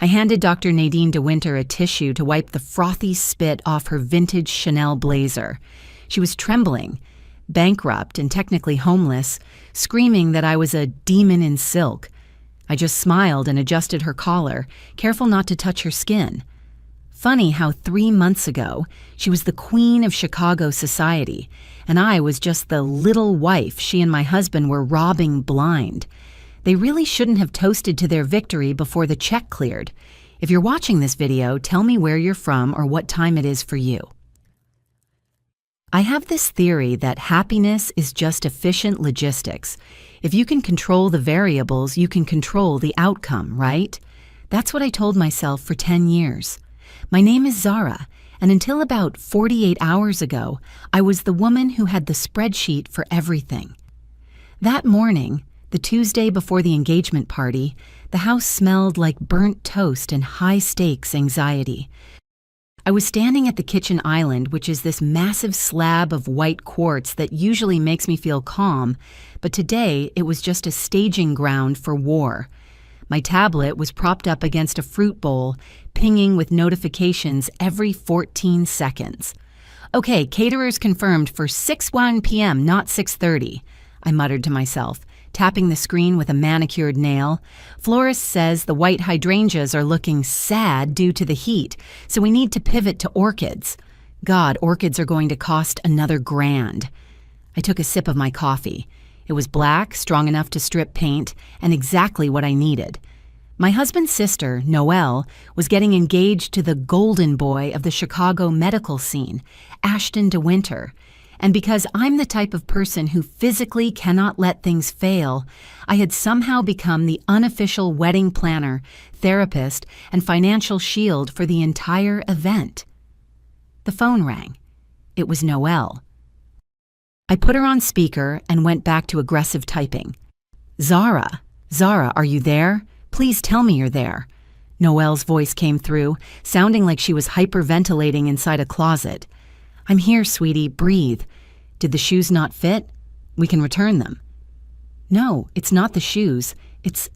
I handed Dr. Nadine de Winter a tissue to wipe the frothy spit off her vintage Chanel blazer. She was trembling, bankrupt and technically homeless, screaming that I was a demon in silk. I just smiled and adjusted her collar, careful not to touch her skin. Funny how 3 months ago, she was the queen of Chicago society, and I was just the little wife she and my husband were robbing blind. They really shouldn't have toasted to their victory before the check cleared. If you're watching this video, tell me where you're from or what time it is for you. I have this theory that happiness is just efficient logistics. If you can control the variables, you can control the outcome, right? That's what I told myself for 10 years. My name is Zara, and until about 48 hours ago, I was the woman who had the spreadsheet for everything. That morning, the Tuesday before the engagement party, the house smelled like burnt toast and high-stakes anxiety. I was standing at the kitchen island, which is this massive slab of white quartz that usually makes me feel calm, but today it was just a staging ground for war. My tablet was propped up against a fruit bowl, pinging with notifications every 14 seconds. Okay, caterers confirmed for 6:01 p.m., not 6:30, I muttered to myself, tapping the screen with a manicured nail. Florist says the white hydrangeas are looking sad due to the heat, so we need to pivot to orchids. God, orchids are going to cost another $1,000. I took a sip of my coffee. It was black, strong enough to strip paint, and exactly what I needed. My husband's sister, Noelle, was getting engaged to the golden boy of the Chicago medical scene, Ashton de Winter. And because I'm the type of person who physically cannot let things fail, I had somehow become the unofficial wedding planner, therapist, and financial shield for the entire event. The phone rang. It was Noelle. I put her on speaker and went back to aggressive typing. Zara, are you there? Please tell me you're there. Noelle's voice came through, sounding like she was hyperventilating inside a closet. I'm here, sweetie. Breathe. Did the shoes not fit? We can return them. No, it's not the shoes. It's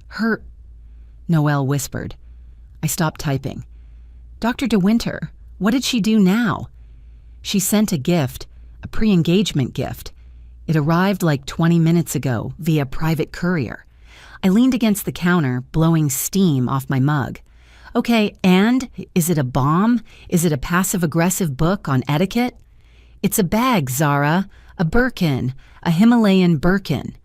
her, Noelle whispered. I stopped typing. Dr. de Winter, what did she do now? She sent a gift, a pre-engagement gift. It arrived like 20 minutes ago via private courier. I leaned against the counter, blowing steam off my mug. Okay, and is it a bomb? Is it a passive-aggressive book on etiquette? It's a bag, Zara. A Birkin. A Himalayan Birkin.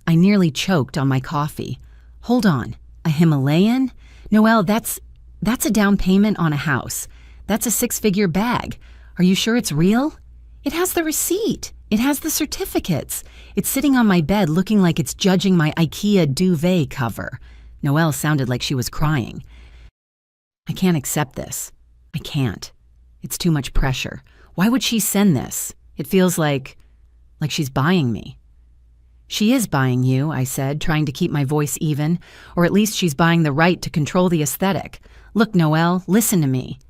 I nearly choked on my coffee. Hold on. A Himalayan? Noelle, that's a down payment on a house. That's a 6-figure bag. Are you sure it's real? It has the receipt. It has the certificates. It's sitting on my bed looking like it's judging my IKEA duvet cover. Noelle sounded like she was crying. I can't accept this. I can't. It's too much pressure. Why would she send this? It feels like she's buying me. She is buying you, I said, trying to keep my voice even, or at least she's buying the right to control the aesthetic. Look, Noelle, listen to me.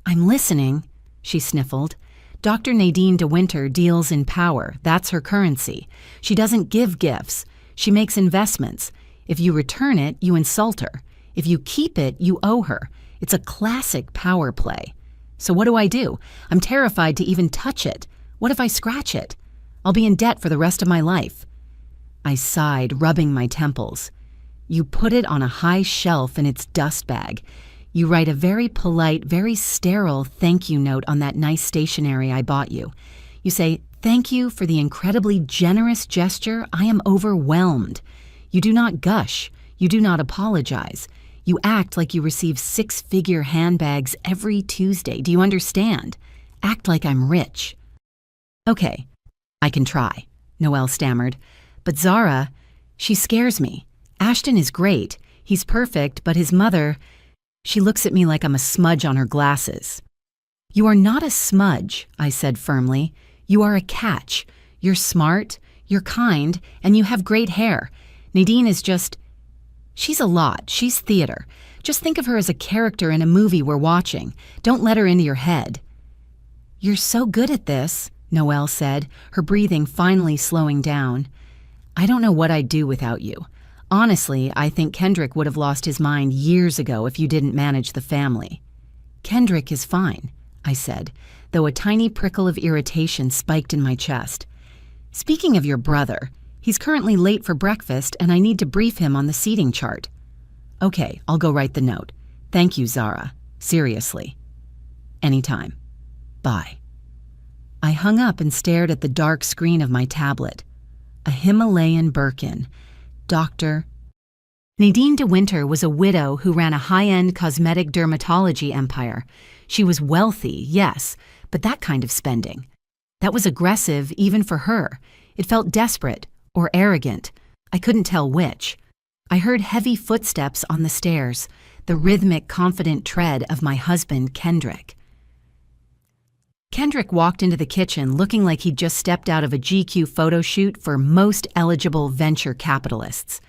I'm listening, she sniffled. Dr. Nadine de Winter deals in power. That's her currency. She doesn't give gifts. She makes investments. If you return it, you insult her. If you keep it, you owe her. It's a classic power play. So what do? I'm terrified to even touch it. What if I scratch it? I'll be in debt for the rest of my life. I sighed, rubbing my temples. You put it on a high shelf in its dust bag. You write a very polite, very sterile thank you note on that nice stationery I bought you. You say, thank you for the incredibly generous gesture. I am overwhelmed. You do not gush. You do not apologize. You act like you receive 6-figure handbags every Tuesday. Do you understand? Act like I'm rich. Okay, I can try, Noelle stammered. But Zara, she scares me. Ashton is great. He's perfect, but his mother... She looks at me like I'm a smudge on her glasses. You are not a smudge, I said firmly. You are a catch. You're smart, you're kind, and you have great hair. Nadine is just... She's a lot. She's theater. Just think of her as a character in a movie we're watching. Don't let her into your head. You're so good at this, Noelle said, her breathing finally slowing down. I don't know what I'd do without you. Honestly, I think Kendrick would have lost his mind years ago if you didn't manage the family." "Kendrick is fine," I said, though a tiny prickle of irritation spiked in my chest. "Speaking of your brother, he's currently late for breakfast and I need to brief him on the seating chart." "Okay, I'll go write the note. Thank you, Zara. Seriously." "Anytime. Bye." I hung up and stared at the dark screen of my tablet. A Himalayan Birkin. Dr. Nadine De Winter was a widow who ran a high-end cosmetic dermatology empire. She was wealthy, yes, but that kind of spending. That was aggressive even for her. It felt desperate or arrogant. I couldn't tell which. I heard heavy footsteps on the stairs, the rhythmic, confident tread of my husband, Kendrick. Kendrick walked into the kitchen looking like he'd just stepped out of a GQ photo shoot for most eligible venture capitalists.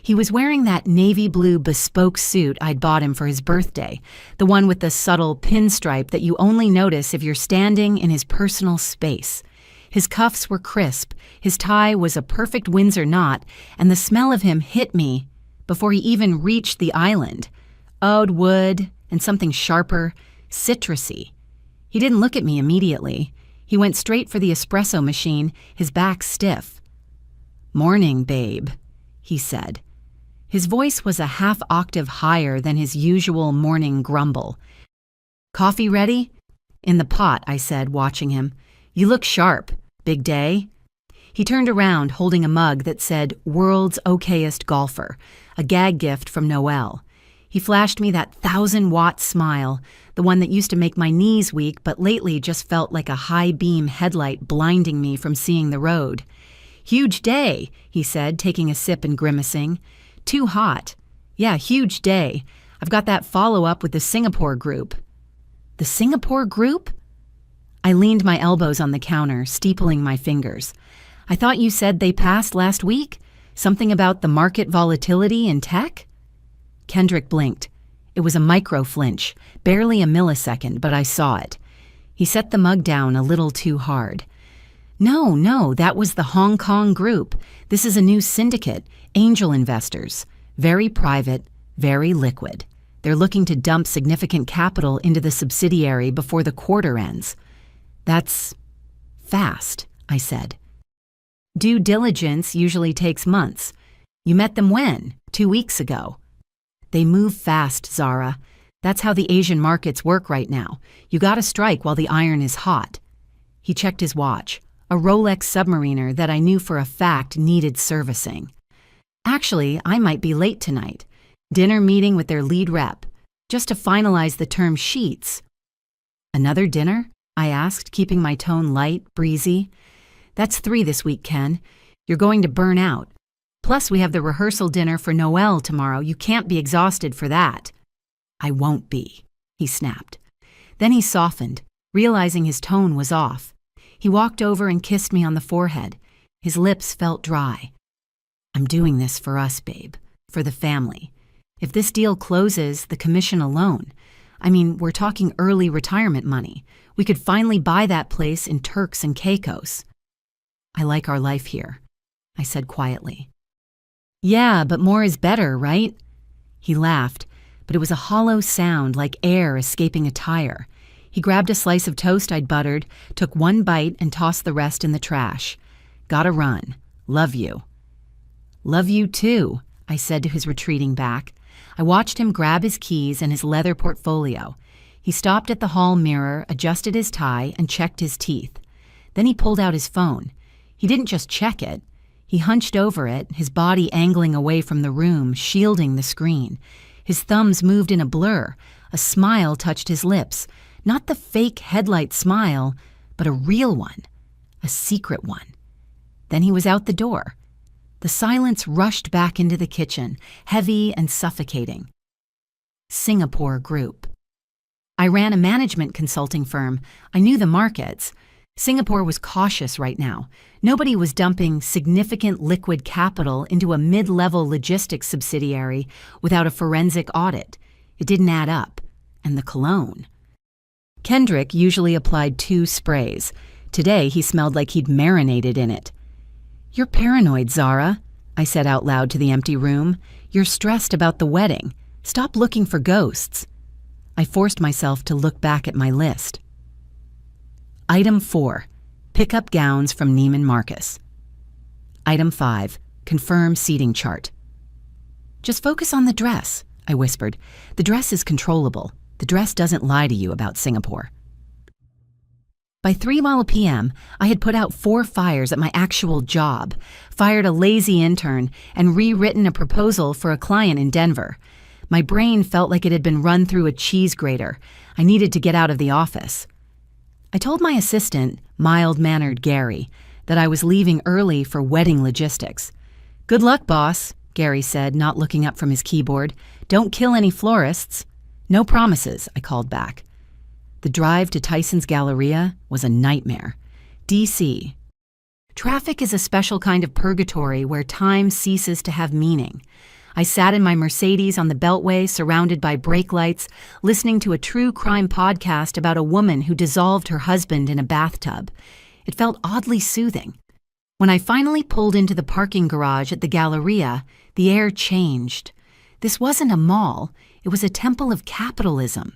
He was wearing that navy blue bespoke suit I'd bought him for his birthday, the one with the subtle pinstripe that you only notice if you're standing in his personal space. His cuffs were crisp, his tie was a perfect Windsor knot, and the smell of him hit me before he even reached the island. Oud wood and something sharper, citrusy. He didn't look at me immediately. He went straight for the espresso machine, his back stiff. "Morning, babe," he said. His voice was a half octave higher than his usual morning grumble. "Coffee ready?" "In the pot," I said, watching him. "You look sharp. Big day?" He turned around, holding a mug that said, "World's Okayest Golfer," a gag gift from Noel. He flashed me that 1,000-watt smile, the one that used to make my knees weak but lately just felt like a high-beam headlight blinding me from seeing the road. "Huge day," he said, taking a sip and grimacing. "Too hot. Yeah, huge day. I've got that follow-up with the Singapore group." "The Singapore group?" I leaned my elbows on the counter, steepling my fingers. "I thought you said they passed last week? Something about the market volatility in tech?" Kendrick blinked. It was a micro-flinch, barely a millisecond, but I saw it. He set the mug down a little too hard. No, that was the Hong Kong group. This is a new syndicate, angel investors. Very private, very liquid. They're looking to dump significant capital into the subsidiary before the quarter ends." "That's fast," I said. "Due diligence usually takes months. You met them when? 2 weeks ago." "They move fast, Zara. That's how the Asian markets work right now. You gotta strike while the iron is hot." He checked his watch, a Rolex Submariner that I knew for a fact needed servicing. "Actually, I might be late tonight. Dinner meeting with their lead rep, just to finalize the term sheets." "Another dinner?" I asked, keeping my tone light, breezy. "That's 3 this week, Ken. You're going to burn out. Plus, we have the rehearsal dinner for Noel tomorrow. You can't be exhausted for that." "I won't be," he snapped. Then he softened, realizing his tone was off. He walked over and kissed me on the forehead. His lips felt dry. "I'm doing this for us, babe. For the family. If this deal closes, the commission alone. I mean, we're talking early retirement money. We could finally buy that place in Turks and Caicos." "I like our life here," I said quietly. "Yeah, but more is better, right?" He laughed, but it was a hollow sound like air escaping a tire. He grabbed a slice of toast I'd buttered, took 1 bite, and tossed the rest in the trash. "Gotta run. Love you." "Love you too," I said to his retreating back. I watched him grab his keys and his leather portfolio. He stopped at the hall mirror, adjusted his tie, and checked his teeth. Then he pulled out his phone. He didn't just check it. He hunched over it, his body angling away from the room, shielding the screen. His thumbs moved in a blur. A smile touched his lips. Not the fake headlight smile, but a real one. A secret one. Then he was out the door. The silence rushed back into the kitchen, heavy and suffocating. Singapore Group. I ran a management consulting firm. I knew the markets. Singapore was cautious right now. Nobody was dumping significant liquid capital into a mid-level logistics subsidiary without a forensic audit. It didn't add up. And the cologne. Kendrick usually applied 2 sprays. Today he smelled like he'd marinated in it. "You're paranoid, Zara." I said out loud to the empty room. "You're stressed about the wedding. Stop looking for ghosts." I forced myself to look back at my list. Item 4. Pick up gowns from Neiman Marcus. Item 5. Confirm seating chart. "Just focus on the dress," I whispered. "The dress is controllable. The dress doesn't lie to you about Singapore." By 3 p.m., I had put out 4 fires at my actual job, fired a lazy intern, and rewritten a proposal for a client in Denver. My brain felt like it had been run through a cheese grater. I needed to get out of the office. I told my assistant, mild-mannered Gary, that I was leaving early for wedding logistics. "Good luck, boss," Gary said, not looking up from his keyboard. "Don't kill any florists." "No promises," I called back. The drive to Tyson's Galleria was a nightmare. D.C. Traffic is a special kind of purgatory where time ceases to have meaning. I sat in my Mercedes on the Beltway, surrounded by brake lights, listening to a true crime podcast about a woman who dissolved her husband in a bathtub. It felt oddly soothing. When I finally pulled into the parking garage at the Galleria, the air changed. This wasn't a mall. It was a temple of capitalism.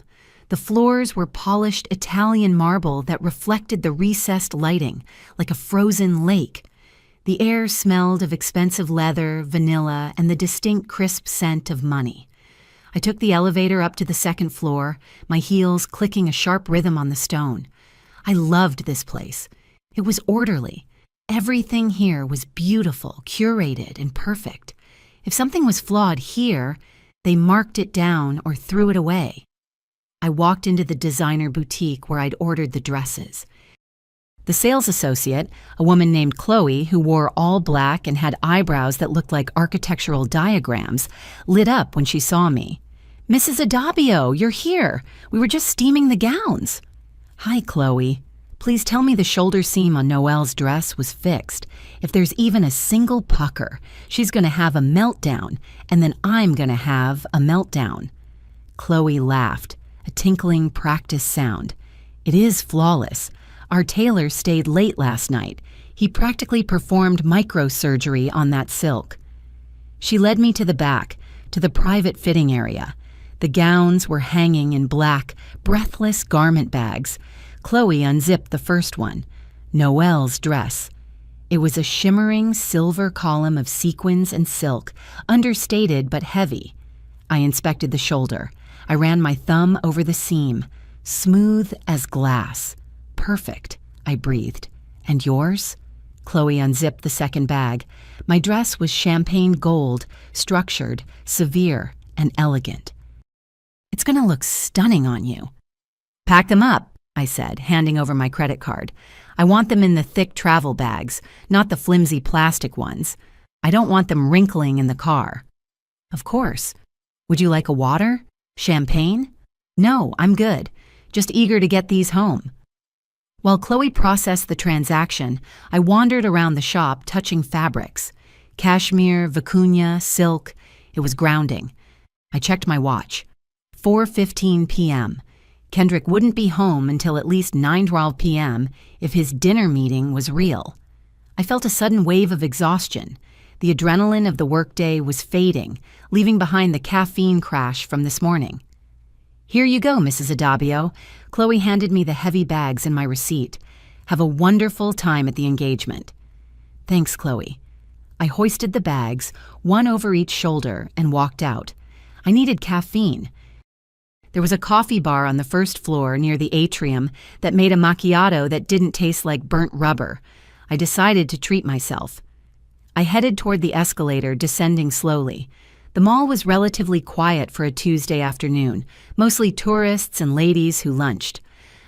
The floors were polished Italian marble that reflected the recessed lighting, like a frozen lake. The air smelled of expensive leather, vanilla, and the distinct crisp scent of money. I took the elevator up to the second floor, my heels clicking a sharp rhythm on the stone. I loved this place. It was orderly. Everything here was beautiful, curated, and perfect. If something was flawed here, they marked it down or threw it away. I walked into the designer boutique where I'd ordered the dresses. The sales associate, a woman named Chloe who wore all black and had eyebrows that looked like architectural diagrams, lit up when she saw me. "Mrs. Adabio, you're here. We were just steaming the gowns." "Hi, Chloe. Please tell me the shoulder seam on Noelle's dress was fixed. If there's even a single pucker, she's going to have a meltdown, and then I'm going to have a meltdown." Chloe laughed, a tinkling practice sound. "It is flawless. Our tailor stayed late last night. He practically performed microsurgery on that silk." She led me to the back, to the private fitting area. The gowns were hanging in black, breathless garment bags. Chloe unzipped the first one, Noelle's dress. It was a shimmering silver column of sequins and silk, understated but heavy. I inspected the shoulder. I ran my thumb over the seam. Smooth as glass. "Perfect," I breathed. "And yours?" Chloe unzipped the second bag. My dress was champagne gold, structured, severe, and elegant. "It's going to look stunning on you." "Pack them up," I said, handing over my credit card. "I want them in the thick travel bags, not the flimsy plastic ones. I don't want them wrinkling in the car." "Of course. Would you like a water? Champagne?" "No, I'm good. Just eager to get these home." While Chloe processed the transaction, I wandered around the shop touching fabrics. Cashmere, vicuña, silk. It was grounding. I checked my watch. 4:15 p.m. Kendrick wouldn't be home until at least 9:12 p.m. if his dinner meeting was real. I felt a sudden wave of exhaustion. The adrenaline of the workday was fading, leaving behind the caffeine crash from this morning. "Here you go, Mrs. Adabio." Chloe handed me the heavy bags and my receipt. "Have a wonderful time at the engagement." "Thanks, Chloe." I hoisted the bags, one over each shoulder, and walked out. I needed caffeine. There was a coffee bar on the first floor near the atrium that made a macchiato that didn't taste like burnt rubber. I decided to treat myself. I headed toward the escalator, descending slowly. The mall was relatively quiet for a Tuesday afternoon, mostly tourists and ladies who lunched.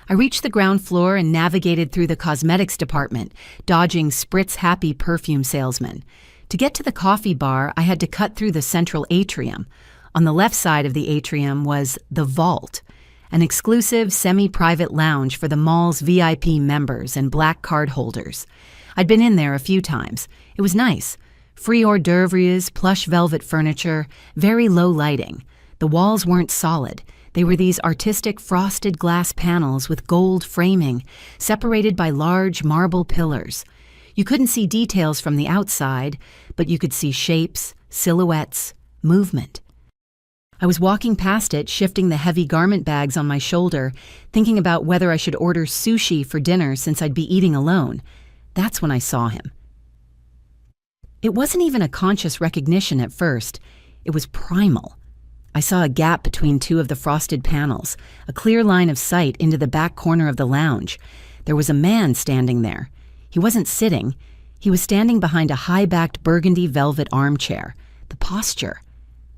I reached the ground floor and navigated through the cosmetics department, dodging spritz-happy perfume salesmen. To get to the coffee bar, I had to cut through the central atrium. On the left side of the atrium was the Vault, an exclusive semi-private lounge for the mall's VIP members and black card holders. I'd been in there a few times. It was nice. Free hors d'oeuvres, plush velvet furniture, very low lighting. The walls weren't solid. They were these artistic frosted glass panels with gold framing, separated by large marble pillars. You couldn't see details from the outside, but you could see shapes, silhouettes, movement. I was walking past it, shifting the heavy garment bags on my shoulder, thinking about whether I should order sushi for dinner since I'd be eating alone. That's when I saw him. It wasn't even a conscious recognition at first. It was primal. I saw a gap between two of the frosted panels, a clear line of sight into the back corner of the lounge. There was a man standing there. He wasn't sitting. He was standing behind a high-backed burgundy velvet armchair. The posture.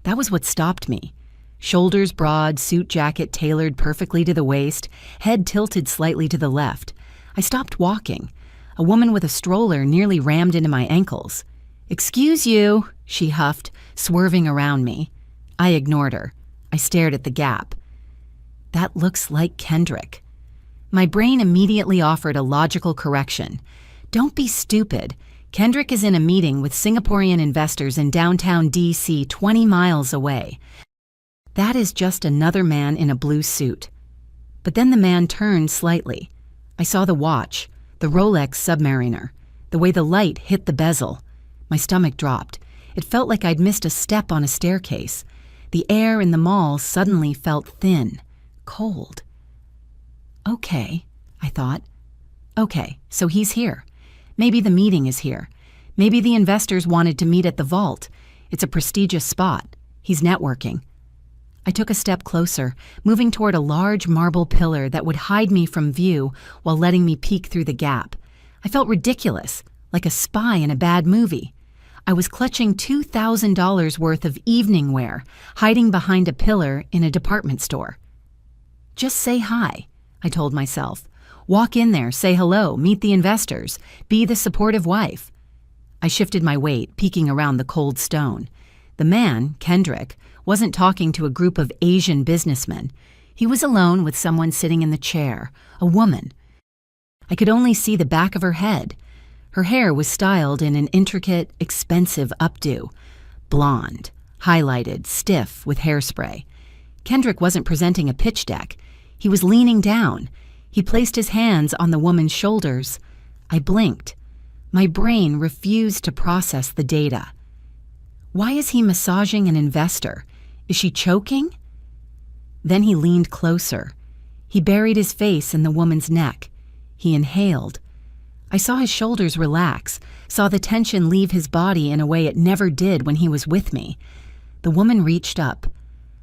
That was what stopped me. Shoulders broad, suit jacket tailored perfectly to the waist, head tilted slightly to the left. I stopped walking. A woman with a stroller nearly rammed into my ankles. "Excuse you," she huffed, swerving around me. I ignored her. I stared at the gap. That looks like Kendrick. My brain immediately offered a logical correction. Don't be stupid. Kendrick is in a meeting with Singaporean investors in downtown D.C. 20 miles away. That is just another man in a blue suit. But then the man turned slightly. I saw the watch, the Rolex Submariner, the way the light hit the bezel. My stomach dropped. It felt like I'd missed a step on a staircase. The air in the mall suddenly felt thin, cold. Okay, I thought. Okay, so he's here. Maybe the meeting is here. Maybe the investors wanted to meet at the vault. It's a prestigious spot. He's networking. I took a step closer, moving toward a large marble pillar that would hide me from view while letting me peek through the gap. I felt ridiculous, like a spy in a bad movie. I was clutching $2,000 worth of evening wear, hiding behind a pillar in a department store. Just say hi, I told myself. Walk in there, say hello, meet the investors, be the supportive wife. I shifted my weight, peeking around the cold stone. The man, Kendrick, wasn't talking to a group of Asian businessmen. He was alone with someone sitting in the chair, a woman. I could only see the back of her head. Her hair was styled in an intricate, expensive updo. Blonde, highlighted, stiff with hairspray. Kendrick wasn't presenting a pitch deck. He was leaning down. He placed his hands on the woman's shoulders. I blinked. My brain refused to process the data. Why is he massaging an investor? Is she choking? Then he leaned closer. He buried his face in the woman's neck. He inhaled. I saw his shoulders relax, saw the tension leave his body in a way it never did when he was with me. The woman reached up.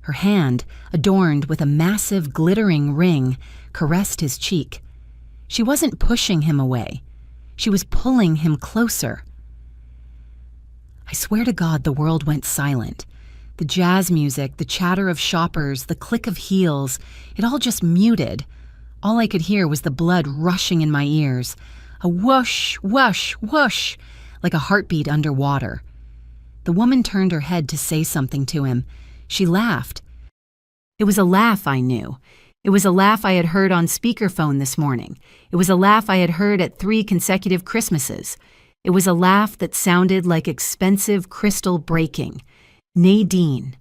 Her hand, adorned with a massive, glittering ring, caressed his cheek. She wasn't pushing him away. She was pulling him closer. I swear to God the world went silent. The jazz music, the chatter of shoppers, the click of heels, it all just muted. All I could hear was the blood rushing in my ears. A whoosh, whoosh, whoosh, like a heartbeat underwater. The woman turned her head to say something to him. She laughed. It was a laugh I knew. It was a laugh I had heard on speakerphone this morning. It was a laugh I had heard at 3 consecutive Christmases. It was a laugh that sounded like expensive crystal breaking. Nadine.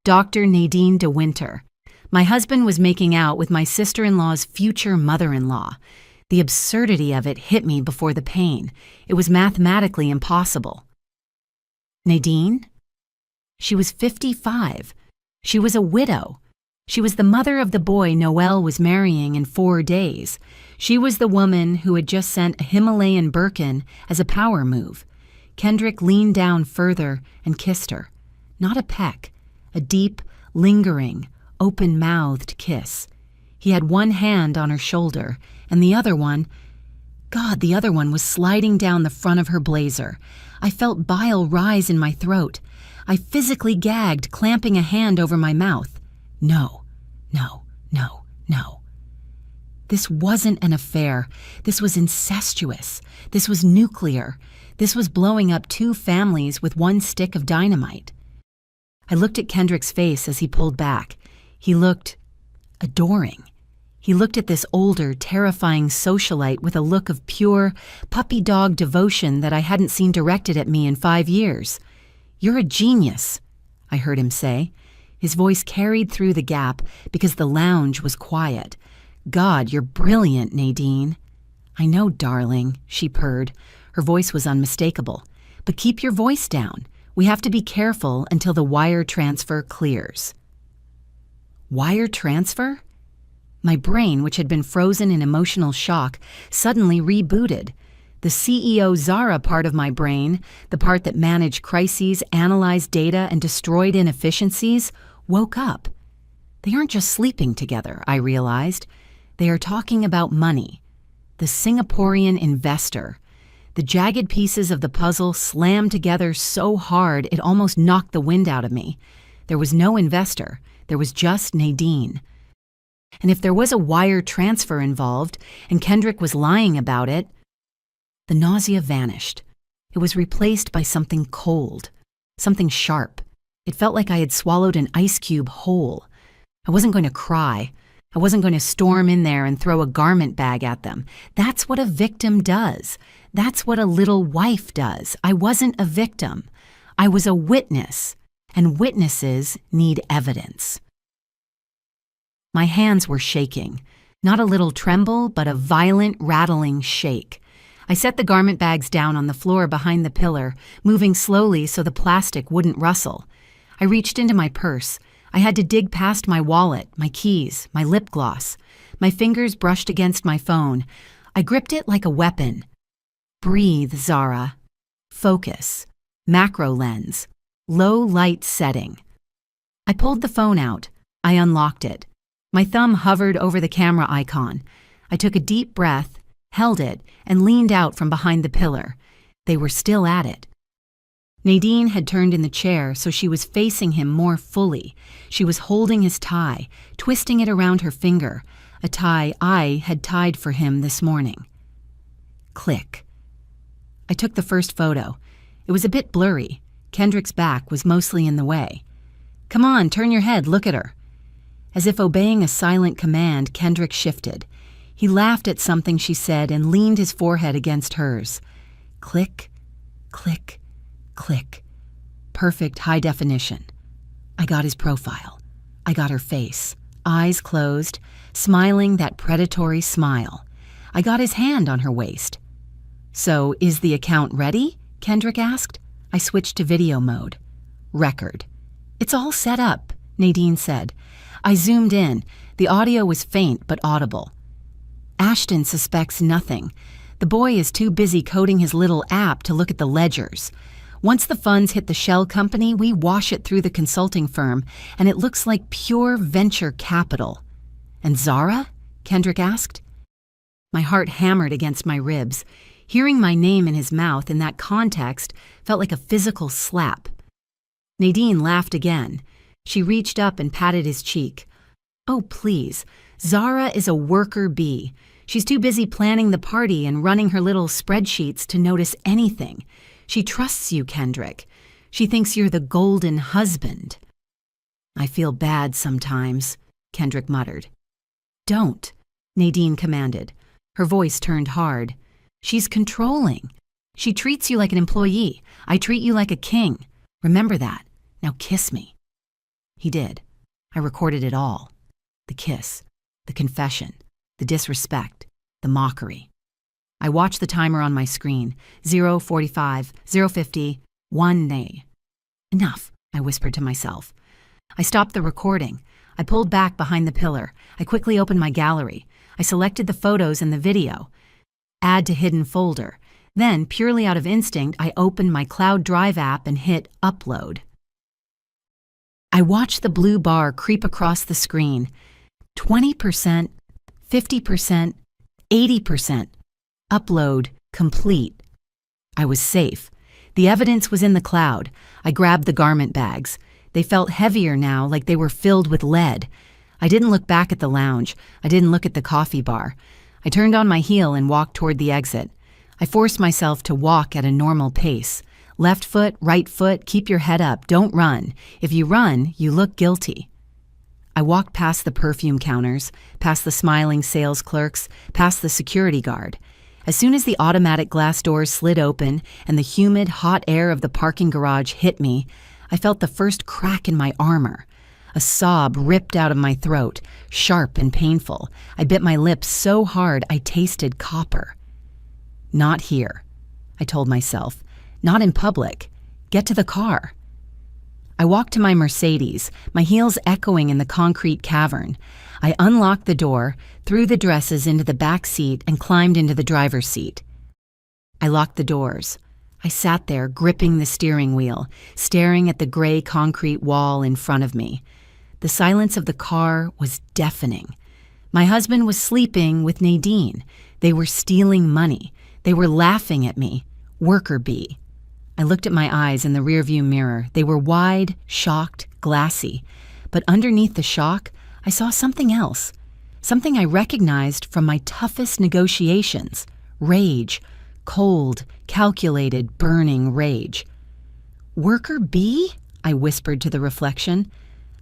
Dr. Nadine de Winter. My husband was making out with my sister-in-law's future mother-in-law. The absurdity of it hit me before the pain. It was mathematically impossible. Nadine? She was 55. She was a widow. She was the mother of the boy Noelle was marrying in 4 days. She was the woman who had just sent a Himalayan Birkin as a power move. Kendrick leaned down further and kissed her. Not a peck, a deep, lingering, open-mouthed kiss. He had one hand on her shoulder, and the other one was sliding down the front of her blazer. I felt bile rise in my throat. I physically gagged, clamping a hand over my mouth. No, no, no, no. This wasn't an affair. This was incestuous. This was nuclear. This was blowing up 2 families with 1 stick of dynamite. I looked at Kendrick's face as he pulled back. He looked adoring. He looked at this older, terrifying socialite with a look of pure, puppy dog devotion that I hadn't seen directed at me in 5 years. "You're a genius," I heard him say. His voice carried through the gap because the lounge was quiet. "God, you're brilliant, Nadine." "I know, darling," she purred. Her voice was unmistakable. "But keep your voice down. We have to be careful until the wire transfer clears." Wire transfer? My brain, which had been frozen in emotional shock, suddenly rebooted. The CEO Zara part of my brain, the part that managed crises, analyzed data, and destroyed inefficiencies, woke up. They aren't just sleeping together, I realized. They are talking about money. The Singaporean investor. The jagged pieces of the puzzle slammed together so hard it almost knocked the wind out of me. There was no investor. There was just Nadine. And if there was a wire transfer involved, and Kendrick was lying about it, the nausea vanished. It was replaced by something cold, something sharp. It felt like I had swallowed an ice cube whole. I wasn't going to cry. I wasn't going to storm in there and throw a garment bag at them. That's what a victim does. That's what a little wife does. I wasn't a victim. I was a witness, and witnesses need evidence. My hands were shaking. Not a little tremble, but a violent, rattling shake. I set the garment bags down on the floor behind the pillar, moving slowly so the plastic wouldn't rustle. I reached into my purse. I had to dig past my wallet, my keys, my lip gloss. My fingers brushed against my phone. I gripped it like a weapon. Breathe, Zara. Focus. Macro lens. Low light setting. I pulled the phone out. I unlocked it. My thumb hovered over the camera icon. I took a deep breath, held it, and leaned out from behind the pillar. They were still at it. Nadine had turned in the chair, so she was facing him more fully. She was holding his tie, twisting it around her finger, a tie I had tied for him this morning. Click. I took the first photo. It was a bit blurry. Kendrick's back was mostly in the way. "Come on, turn your head, look at her." As if obeying a silent command, Kendrick shifted. He laughed at something she said and leaned his forehead against hers. Click, click, click. Perfect high definition. I got his profile. I got her face, eyes closed, smiling that predatory smile. I got his hand on her waist. "So, is the account ready?" Kendrick asked. I switched to video mode. Record. "It's all set up," Nadine said. I zoomed in. The audio was faint but audible. "Ashton suspects nothing. The boy is too busy coding his little app to look at the ledgers. Once the funds hit the shell company, we wash it through the consulting firm, and it looks like pure venture capital." "And Zara?" Kendrick asked. My heart hammered against my ribs. Hearing my name in his mouth in that context felt like a physical slap. Nadine laughed again. She reached up and patted his cheek. "Oh, please. Zara is a worker bee. She's too busy planning the party and running her little spreadsheets to notice anything. She trusts you, Kendrick. She thinks you're the golden husband." "I feel bad sometimes," Kendrick muttered. "Don't," Nadine commanded. Her voice turned hard. "She's controlling. She treats you like an employee. I treat you like a king. Remember that. Now kiss me." He did. I recorded it all. The kiss, the confession, the disrespect, the mockery. I watched the timer on my screen. 0:45, 0:50, 1 nay. "Enough," I whispered to myself. I stopped the recording. I pulled back behind the pillar. I quickly opened my gallery. I selected the photos and the video. Add to hidden folder. Then, purely out of instinct, I opened my Cloud Drive app and hit Upload. I watched the blue bar creep across the screen. 20%, 50%, 80%. Upload complete. I was safe. The evidence was in the cloud. I grabbed the garment bags. They felt heavier now, like they were filled with lead. I didn't look back at the lounge. I didn't look at the coffee bar. I turned on my heel and walked toward the exit. I forced myself to walk at a normal pace. Left foot, right foot, keep your head up, don't run. If you run, you look guilty. I walked past the perfume counters, past the smiling sales clerks, past the security guard. As soon as the automatic glass doors slid open and the humid, hot air of the parking garage hit me, I felt the first crack in my armor. A sob ripped out of my throat, sharp and painful. I bit my lips so hard I tasted copper. Not here. I told myself. Not in public. Get to the car. I walked to my Mercedes, my heels echoing in the concrete cavern. I unlocked the door, threw the dresses into the back seat, and climbed into the driver's seat. I locked the doors. I sat there, gripping the steering wheel, staring at the gray concrete wall in front of me. The silence of the car was deafening. My husband was sleeping with Nadine. They were stealing money. They were laughing at me. Worker bee. I looked at my eyes in the rearview mirror. They were wide, shocked, glassy. But underneath the shock, I saw something else. Something I recognized from my toughest negotiations. Rage. Cold, calculated, burning rage. Worker bee? I whispered to the reflection.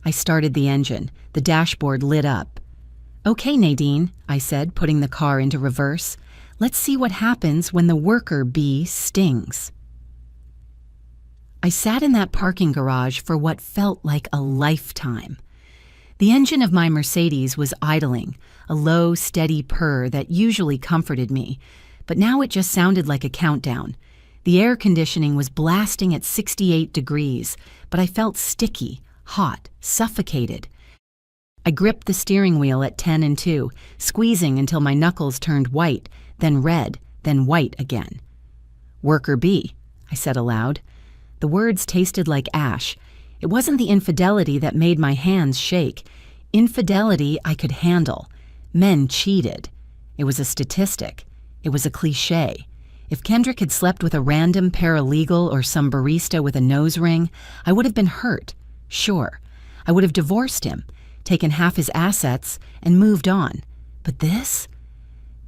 I started the engine. The dashboard lit up. Okay, Nadine, I said, putting the car into reverse. Let's see what happens when the worker bee stings. I sat in that parking garage for what felt like a lifetime. The engine of my Mercedes was idling, a low, steady purr that usually comforted me, but now it just sounded like a countdown. The air conditioning was blasting at 68 degrees, but I felt sticky, hot, suffocated. I gripped the steering wheel at 10 and 2, squeezing until my knuckles turned white, then red, then white again. Worker bee, I said aloud. The words tasted like ash. It wasn't the infidelity that made my hands shake. Infidelity I could handle. Men cheated. It was a statistic. It was a cliché. If Kendrick had slept with a random paralegal or some barista with a nose ring, I would have been hurt. Sure. I would have divorced him, taken half his assets, and moved on. But this?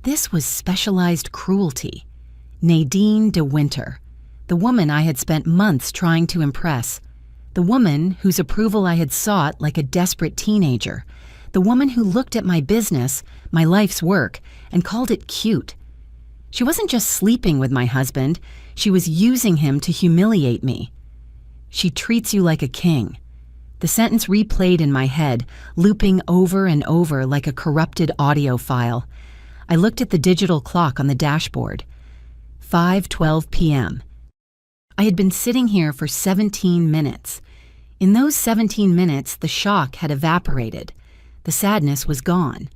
This was specialized cruelty. Nadine de Winter. The woman I had spent months trying to impress. The woman whose approval I had sought like a desperate teenager. The woman who looked at my business, my life's work, and called it cute. She wasn't just sleeping with my husband, she was using him to humiliate me. She treats you like a king. The sentence replayed in my head, looping over and over like a corrupted audio file. I looked at the digital clock on the dashboard. 5:12 p.m. I had been sitting here for 17 minutes. In those 17 minutes, the shock had evaporated. The sadness was gone.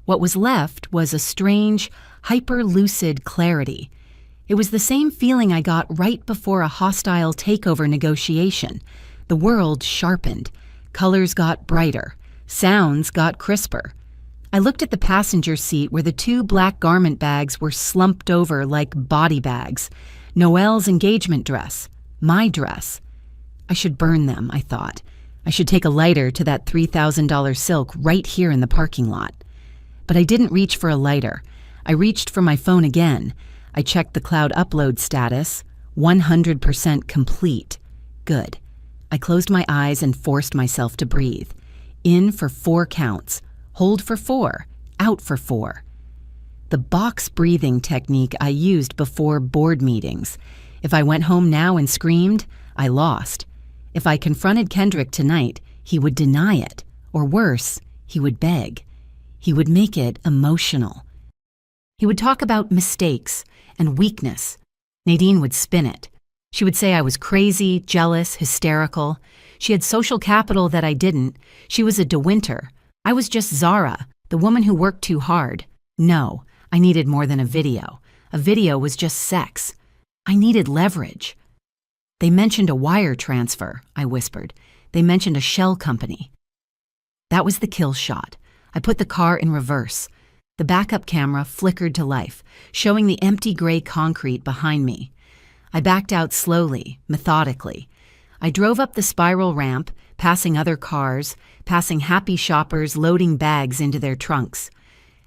What was left was a strange, hyper-lucid clarity. It was the same feeling I got right before a hostile takeover negotiation. The world sharpened. Colors got brighter. Sounds got crisper. I looked at the passenger seat where the two black garment bags were slumped over like body bags. Noelle's engagement dress. My dress. I should burn them, I thought. I should take a lighter to that $3,000 silk right here in the parking lot. But I didn't reach for a lighter. I reached for my phone again. I checked the cloud upload status. 100% complete. Good. I closed my eyes and forced myself to breathe. In for 4 counts. Hold for 4. Out for 4. The box breathing technique I used before board meetings. If I went home now and screamed, I lost. If I confronted Kendrick tonight, he would deny it. Or worse, he would beg. He would make it emotional. He would talk about mistakes and weakness. Nadine would spin it. She would say I was crazy, jealous, hysterical. She had social capital that I didn't. She was a De Winter. I was just Zara, the woman who worked too hard. No, I needed more than a video. A video was just sex. I needed leverage. They mentioned a wire transfer, I whispered. They mentioned a shell company. That was the kill shot. I put the car in reverse. The backup camera flickered to life, showing the empty gray concrete behind me. I backed out slowly, methodically. I drove up the spiral ramp, passing other cars, passing happy shoppers loading bags into their trunks.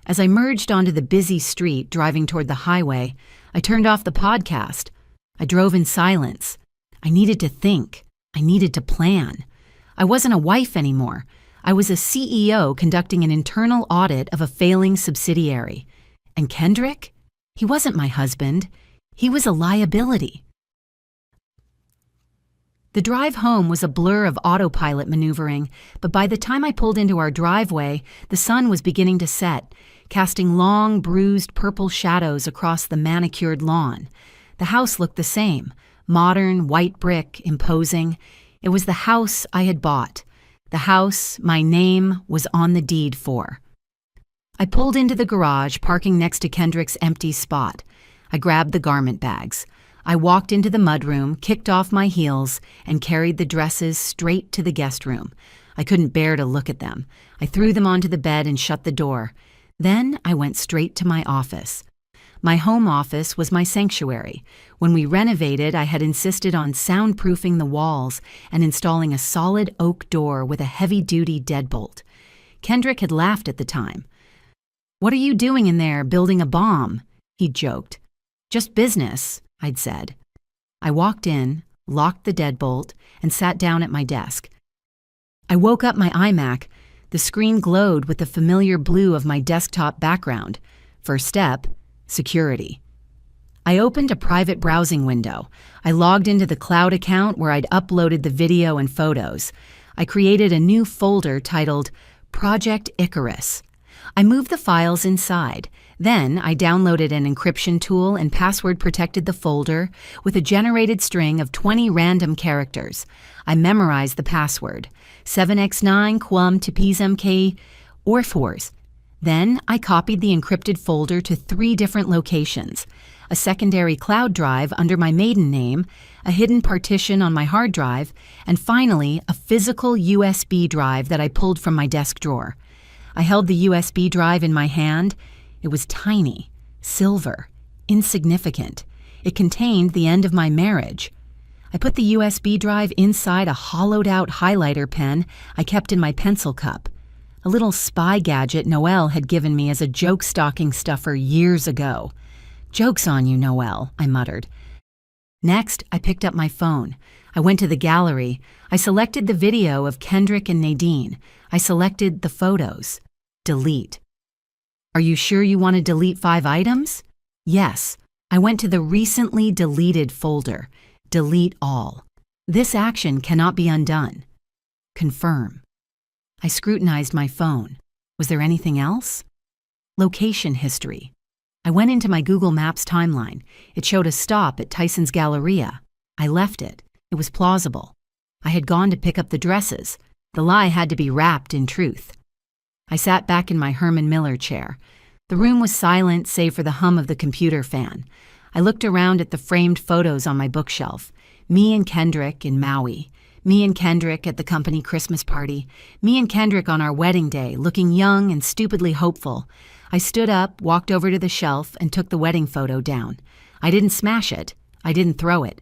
As I merged onto the busy street driving toward the highway, I turned off the podcast. I drove in silence. I needed to think. I needed to plan. I wasn't a wife anymore. I was a CEO conducting an internal audit of a failing subsidiary. And Kendrick? He wasn't my husband. He was a liability. The drive home was a blur of autopilot maneuvering, but by the time I pulled into our driveway, the sun was beginning to set, casting long, bruised purple shadows across the manicured lawn. The house looked the same. Modern, white brick, imposing. It was the house I had bought. The house my name was on the deed for. I pulled into the garage, parking next to Kendrick's empty spot. I grabbed the garment bags. I walked into the mudroom, kicked off my heels, and carried the dresses straight to the guest room. I couldn't bear to look at them. I threw them onto the bed and shut the door. Then I went straight to my office. My home office was my sanctuary. When we renovated, I had insisted on soundproofing the walls and installing a solid oak door with a heavy-duty deadbolt. Kendrick had laughed at the time. "What are you doing in there, building a bomb?" He'd joked. "Just business," I'd said. I walked in, locked the deadbolt, and sat down at my desk. I woke up my iMac. The screen glowed with the familiar blue of my desktop background. First step, security. I opened a private browsing window. I logged into the cloud account where I'd uploaded the video and photos. I created a new folder titled Project Icarus. I moved the files inside. Then I downloaded an encryption tool and password protected the folder with a generated string of 20 random characters. I memorized the password, 7x9 quam tpsmk orfors. Then I copied the encrypted folder to 3 different locations, a secondary cloud drive under my maiden name, a hidden partition on my hard drive, and finally a physical USB drive that I pulled from my desk drawer. I held the USB drive in my hand. It was tiny, silver, insignificant. It contained the end of my marriage. I put the USB drive inside a hollowed-out highlighter pen I kept in my pencil cup, a little spy gadget Noelle had given me as a joke stocking stuffer years ago. "Joke's on you, Noelle," I muttered. Next, I picked up my phone. I went to the gallery. I selected the video of Kendrick and Nadine. I selected the photos. Delete. "Are you sure you want to delete 5 items?" "Yes." I went to the recently deleted folder. Delete all. This action cannot be undone. Confirm. I scrutinized my phone. Was there anything else? Location history. I went into my Google Maps timeline. It showed a stop at Tyson's Galleria. I left it. It was plausible. I had gone to pick up the dresses. The lie had to be wrapped in truth. I sat back in my Herman Miller chair. The room was silent save for the hum of the computer fan. I looked around at the framed photos on my bookshelf. Me and Kendrick in Maui. Me and Kendrick at the company Christmas party. Me and Kendrick on our wedding day, looking young and stupidly hopeful. I stood up, walked over to the shelf, and took the wedding photo down. I didn't smash it. I didn't throw it.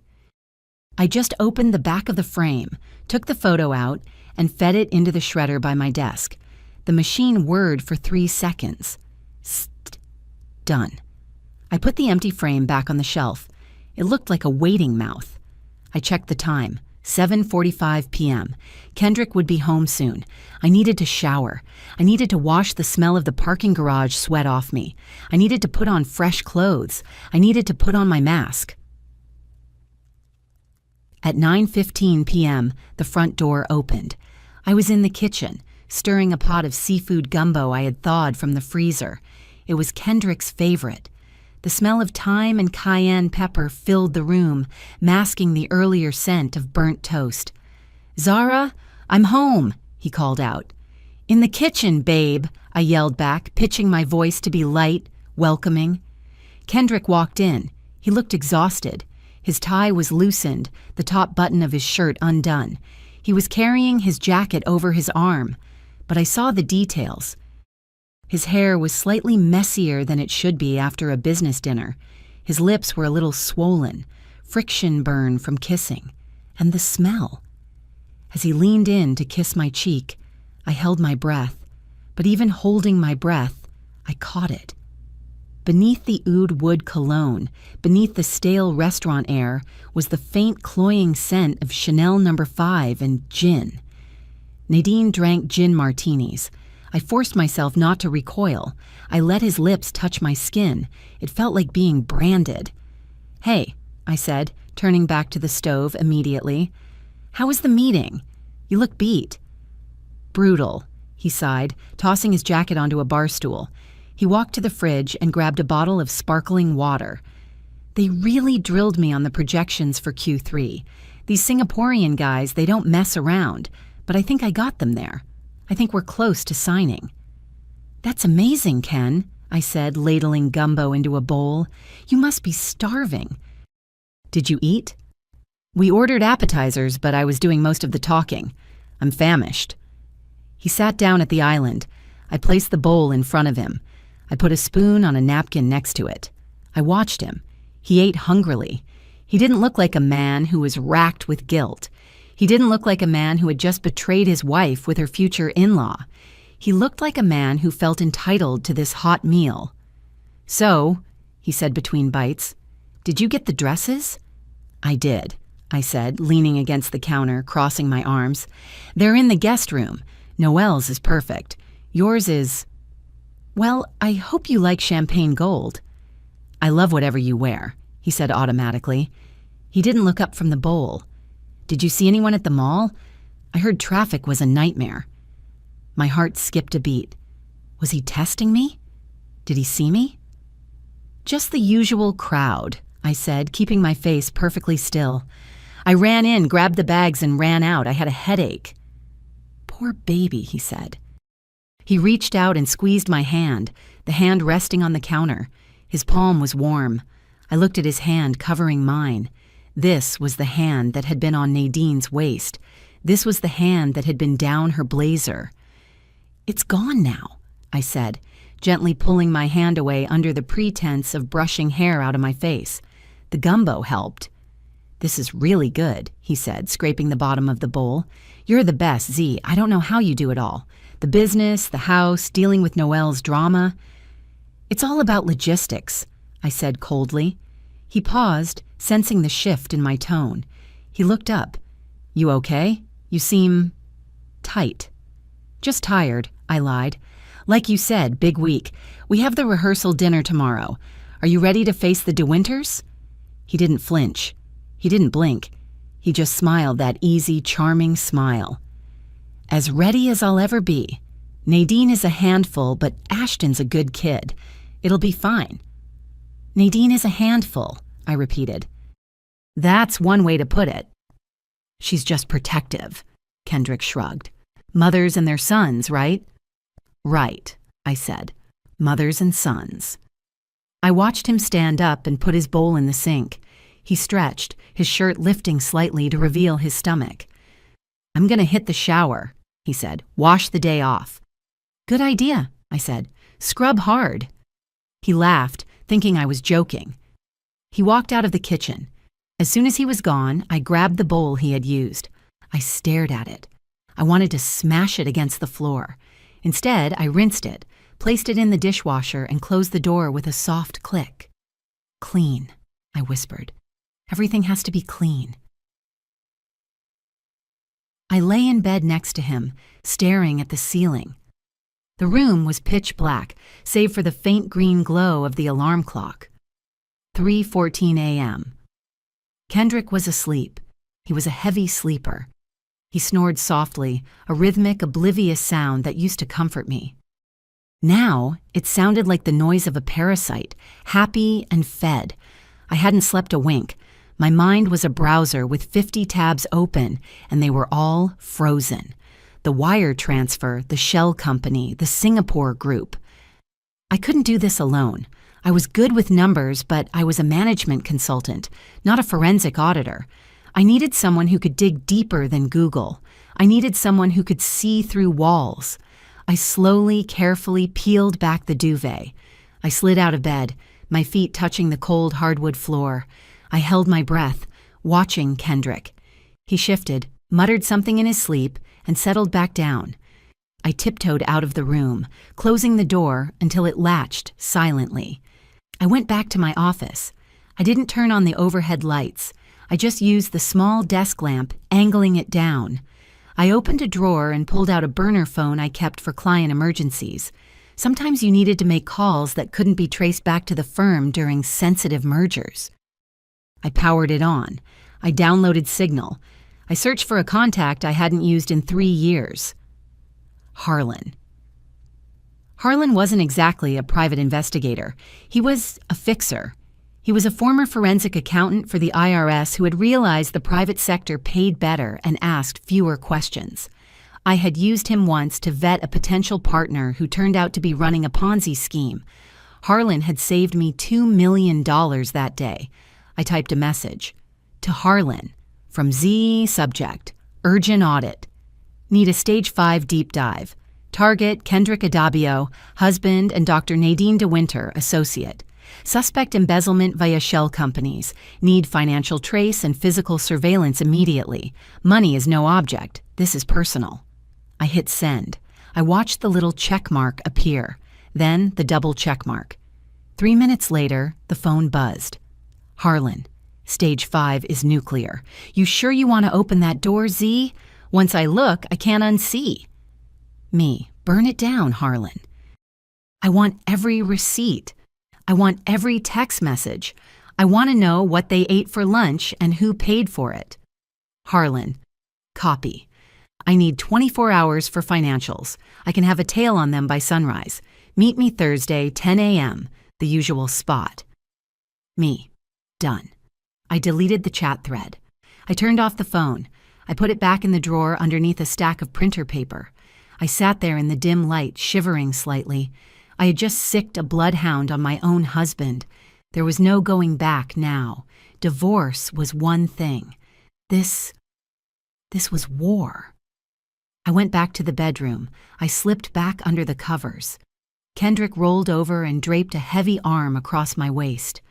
I just opened the back of the frame, took the photo out, and fed it into the shredder by my desk. The machine whirred for 3 seconds. Done. I put the empty frame back on the shelf. It looked like a waiting mouth. I checked the time. 7:45 p.m. Kendrick would be home soon. I needed to shower. I needed to wash the smell of the parking garage sweat off me. I needed to put on fresh clothes. I needed to put on my mask. At 9:15 p.m., the front door opened. I was in the kitchen, stirring a pot of seafood gumbo I had thawed from the freezer. It was Kendrick's favorite. The smell of thyme and cayenne pepper filled the room, masking the earlier scent of burnt toast. "Zara, I'm home," he called out. "In the kitchen, babe," I yelled back, pitching my voice to be light, welcoming. Kendrick walked in. He looked exhausted. His tie was loosened, the top button of his shirt undone. He was carrying his jacket over his arm, but I saw the details. His hair was slightly messier than it should be after a business dinner. His lips were a little swollen, friction burn from kissing, and the smell. As he leaned in to kiss my cheek, I held my breath, but even holding my breath, I caught it. Beneath the oud wood cologne, beneath the stale restaurant air, was the faint cloying scent of Chanel No. 5 and gin. Nadine drank gin martinis. I forced myself not to recoil. I let his lips touch my skin. It felt like being branded. "Hey," I said, turning back to the stove immediately. "How was the meeting? You look beat." "Brutal," he sighed, tossing his jacket onto a bar stool. He walked to the fridge and grabbed a bottle of sparkling water. They really drilled me on the projections for Q3. These Singaporean guys, they don't mess around, but I think I got them there. I think we're close to signing. That's amazing, Ken, I said, ladling gumbo into a bowl. You must be starving. Did you eat? We ordered appetizers, but I was doing most of the talking. I'm famished. He sat down at the island. I placed the bowl in front of him. I put a spoon on a napkin next to it. I watched him. He ate hungrily. He didn't look like a man who was racked with guilt. He didn't look like a man who had just betrayed his wife with her future in-law. He looked like a man who felt entitled to this hot meal. So, he said between bites, did you get the dresses? I did, I said, leaning against the counter, crossing my arms. They're in the guest room. Noelle's is perfect. Yours is... Well, I hope you like champagne gold. I love whatever you wear, he said automatically. He didn't look up from the bowl. Did you see anyone at the mall? I heard traffic was a nightmare. My heart skipped a beat. Was he testing me? Did he see me? Just the usual crowd, I said, keeping my face perfectly still. I ran in, grabbed the bags, and ran out. I had a headache. Poor baby, he said. He reached out and squeezed my hand, the hand resting on the counter. His palm was warm. I looked at his hand covering mine. This was the hand that had been on Nadine's waist. This was the hand that had been down her blazer. It's gone now, I said, gently pulling my hand away under the pretense of brushing hair out of my face. The gumbo helped. This is really good, he said, scraping the bottom of the bowl. You're the best, Z. I don't know how you do it all. The business, the house, dealing with Noelle's drama. It's all about logistics, I said coldly. He paused, sensing the shift in my tone. He looked up. You okay? You seem... tight. Just tired, I lied. Like you said, big week. We have the rehearsal dinner tomorrow. Are you ready to face the De Winters? He didn't flinch. He didn't blink. He just smiled that easy, charming smile. As ready as I'll ever be. Nadine is a handful, but Ashton's a good kid. It'll be fine. Nadine is a handful, I repeated. That's one way to put it. She's just protective, Kendrick shrugged. Mothers and their sons, right? Right, I said. Mothers and sons. I watched him stand up and put his bowl in the sink. He stretched, his shirt lifting slightly to reveal his stomach. I'm gonna hit the shower, he said. Wash the day off. Good idea, I said. Scrub hard. He laughed, thinking I was joking. He walked out of the kitchen. As soon as he was gone, I grabbed the bowl he had used. I stared at it. I wanted to smash it against the floor. Instead, I rinsed it, placed it in the dishwasher, and closed the door with a soft click. Clean, I whispered. Everything has to be clean. I lay in bed next to him, staring at the ceiling. The room was pitch black, save for the faint green glow of the alarm clock. 3:14 a.m. Kendrick was asleep. He was a heavy sleeper. He snored softly, a rhythmic, oblivious sound that used to comfort me. Now, it sounded like the noise of a parasite, happy and fed. I hadn't slept a wink. My mind was a browser with 50 tabs open, and they were all frozen. The wire transfer, the shell company, the Singapore group. I couldn't do this alone. I was good with numbers, but I was a management consultant, not a forensic auditor. I needed someone who could dig deeper than Google. I needed someone who could see through walls. I slowly, carefully peeled back the duvet. I slid out of bed, my feet touching the cold hardwood floor. I held my breath, watching Kendrick. He shifted, muttered something in his sleep, and settled back down. I tiptoed out of the room, closing the door until it latched silently. I went back to my office. I didn't turn on the overhead lights. I just used the small desk lamp, angling it down. I opened a drawer and pulled out a burner phone I kept for client emergencies. Sometimes you needed to make calls that couldn't be traced back to the firm during sensitive mergers. I powered it on. I downloaded Signal. I searched for a contact I hadn't used in 3 years. Harlan. Harlan wasn't exactly a private investigator. He was a fixer. He was a former forensic accountant for the IRS who had realized the private sector paid better and asked fewer questions. I had used him once to vet a potential partner who turned out to be running a Ponzi scheme. Harlan had saved me $2 million that day. I typed a message. To Harlan, from Z subject, urgent audit. Need a stage 5 deep dive. Target, Kendrick Adabio, husband, and Dr. Nadine DeWinter, associate. Suspect embezzlement via shell companies. Need financial trace and physical surveillance immediately. Money is no object. This is personal. I hit send. I watched the little check mark appear, then the double check mark. 3 minutes later, the phone buzzed. Harlan, stage 5 is nuclear. You sure you want to open that door, Z? Once I look, I can't unsee. Me, burn it down, Harlan. I want every receipt. I want every text message. I want to know what they ate for lunch and who paid for it. Harlan, copy. I need 24 hours for financials. I can have a tail on them by sunrise. Meet me Thursday, 10 a.m., the usual spot. Me, done. I deleted the chat thread. I turned off the phone. I put it back in the drawer underneath a stack of printer paper. I sat there in the dim light, shivering slightly. I had just sicked a bloodhound on my own husband. There was no going back now. Divorce was one thing. This was war. I went back to the bedroom. I slipped back under the covers. Kendrick rolled over and draped a heavy arm across my waist.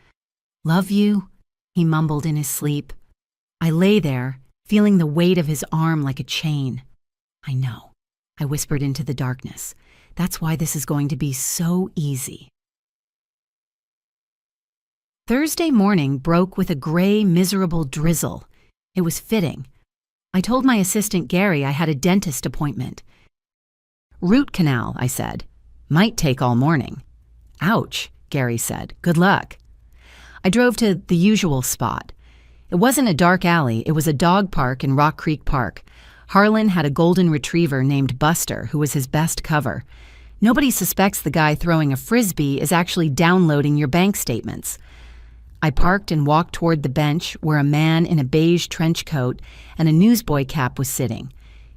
Love you, he mumbled in his sleep. I lay there, feeling the weight of his arm like a chain. I know, I whispered into the darkness. That's why this is going to be so easy. Thursday morning broke with a gray, miserable drizzle. It was fitting. I told my assistant Gary I had a dentist appointment. Root canal, I said. Might take all morning. Ouch, Gary said. Good luck. I drove to the usual spot. It wasn't a dark alley, it was a dog park in Rock Creek Park. Harlan had a golden retriever named Buster, who was his best cover. Nobody suspects the guy throwing a frisbee is actually downloading your bank statements. I parked and walked toward the bench where a man in a beige trench coat and a newsboy cap was sitting.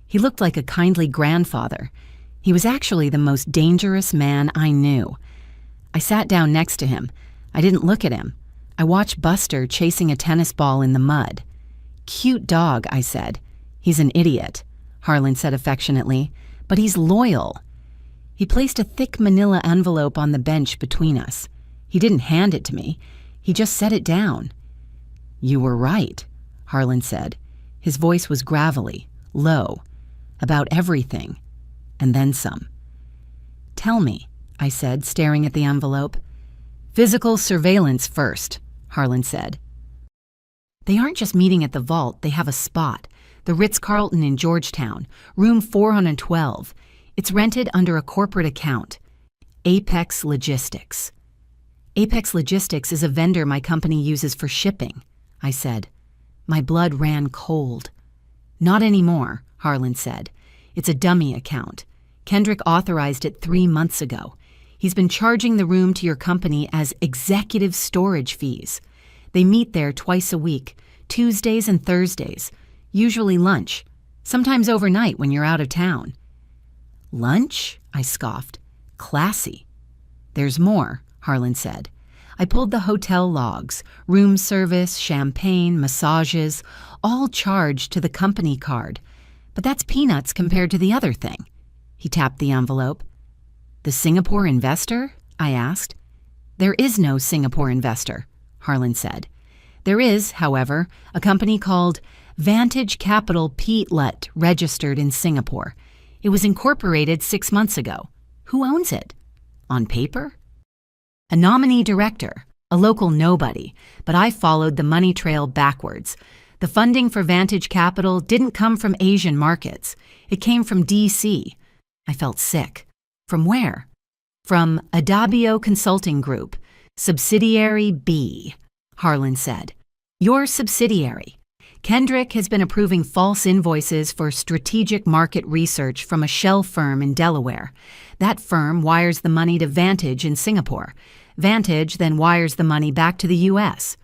He looked like a kindly grandfather. He was actually the most dangerous man I knew. I sat down next to him. I didn't look at him. I watched Buster chasing a tennis ball in the mud. Cute dog, I said. He's an idiot, Harlan said affectionately, but he's loyal. He placed a thick manila envelope on the bench between us. He didn't hand it to me. He just set it down. You were right, Harlan said. His voice was gravelly, low, about everything, and then some. Tell me, I said, staring at the envelope. Physical surveillance first, Harlan said. They aren't just meeting at the vault, they have a spot. The Ritz-Carlton in Georgetown, room 412. It's rented under a corporate account. Apex Logistics. Apex Logistics is a vendor my company uses for shipping, I said. My blood ran cold. Not anymore, Harlan said. It's a dummy account. Kendrick authorized it 3 months ago. He's been charging the room to your company as executive storage fees. They meet there twice a week, Tuesdays and Thursdays, usually lunch, sometimes overnight when you're out of town. Lunch? I scoffed. Classy. There's more, Harlan said. I pulled the hotel logs, room service, champagne, massages, all charged to the company card. But that's peanuts compared to the other thing. He tapped the envelope. The Singapore investor? I asked. There is no Singapore investor, Harlan said. There is, however, a company called Vantage Capital Pte. Registered in Singapore. It was incorporated 6 months ago. Who owns it? On paper? A nominee director, a local nobody, but I followed the money trail backwards. The funding for Vantage Capital didn't come from Asian markets. It came from D.C. I felt sick. From where? From Adabio Consulting Group, subsidiary B, Harlan said. Your subsidiary. Kendrick has been approving false invoices for strategic market research from a shell firm in Delaware. That firm wires the money to Vantage in Singapore. Vantage then wires the money back to the U.S.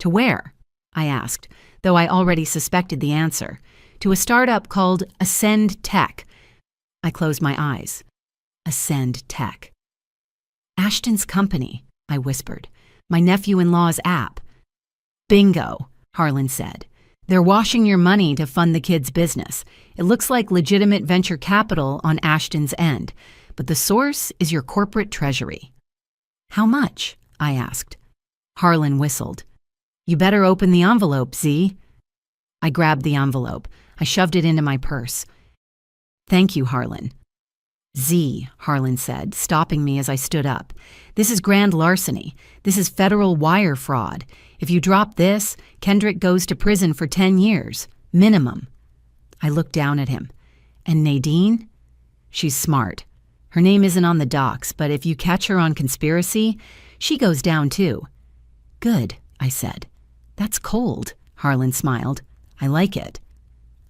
To where? I asked, though I already suspected the answer. To a startup called Ascend Tech. I closed my eyes. Ascend Tech. Ashton's company, I whispered. My nephew-in-law's app. Bingo, Harlan said. They're washing your money to fund the kid's business. It looks like legitimate venture capital on Ashton's end, but the source is your corporate treasury. How much? I asked. Harlan whistled. You better open the envelope, Z. I grabbed the envelope. I shoved it into my purse. Thank you, Harlan. Z, Harlan said, stopping me as I stood up. This is grand larceny. This is federal wire fraud. If you drop this, Kendrick goes to prison for 10 years. Minimum. I looked down at him. And Nadine? She's smart. Her name isn't on the docs, but if you catch her on conspiracy, she goes down too. Good, I said. That's cold, Harlan smiled. I like it.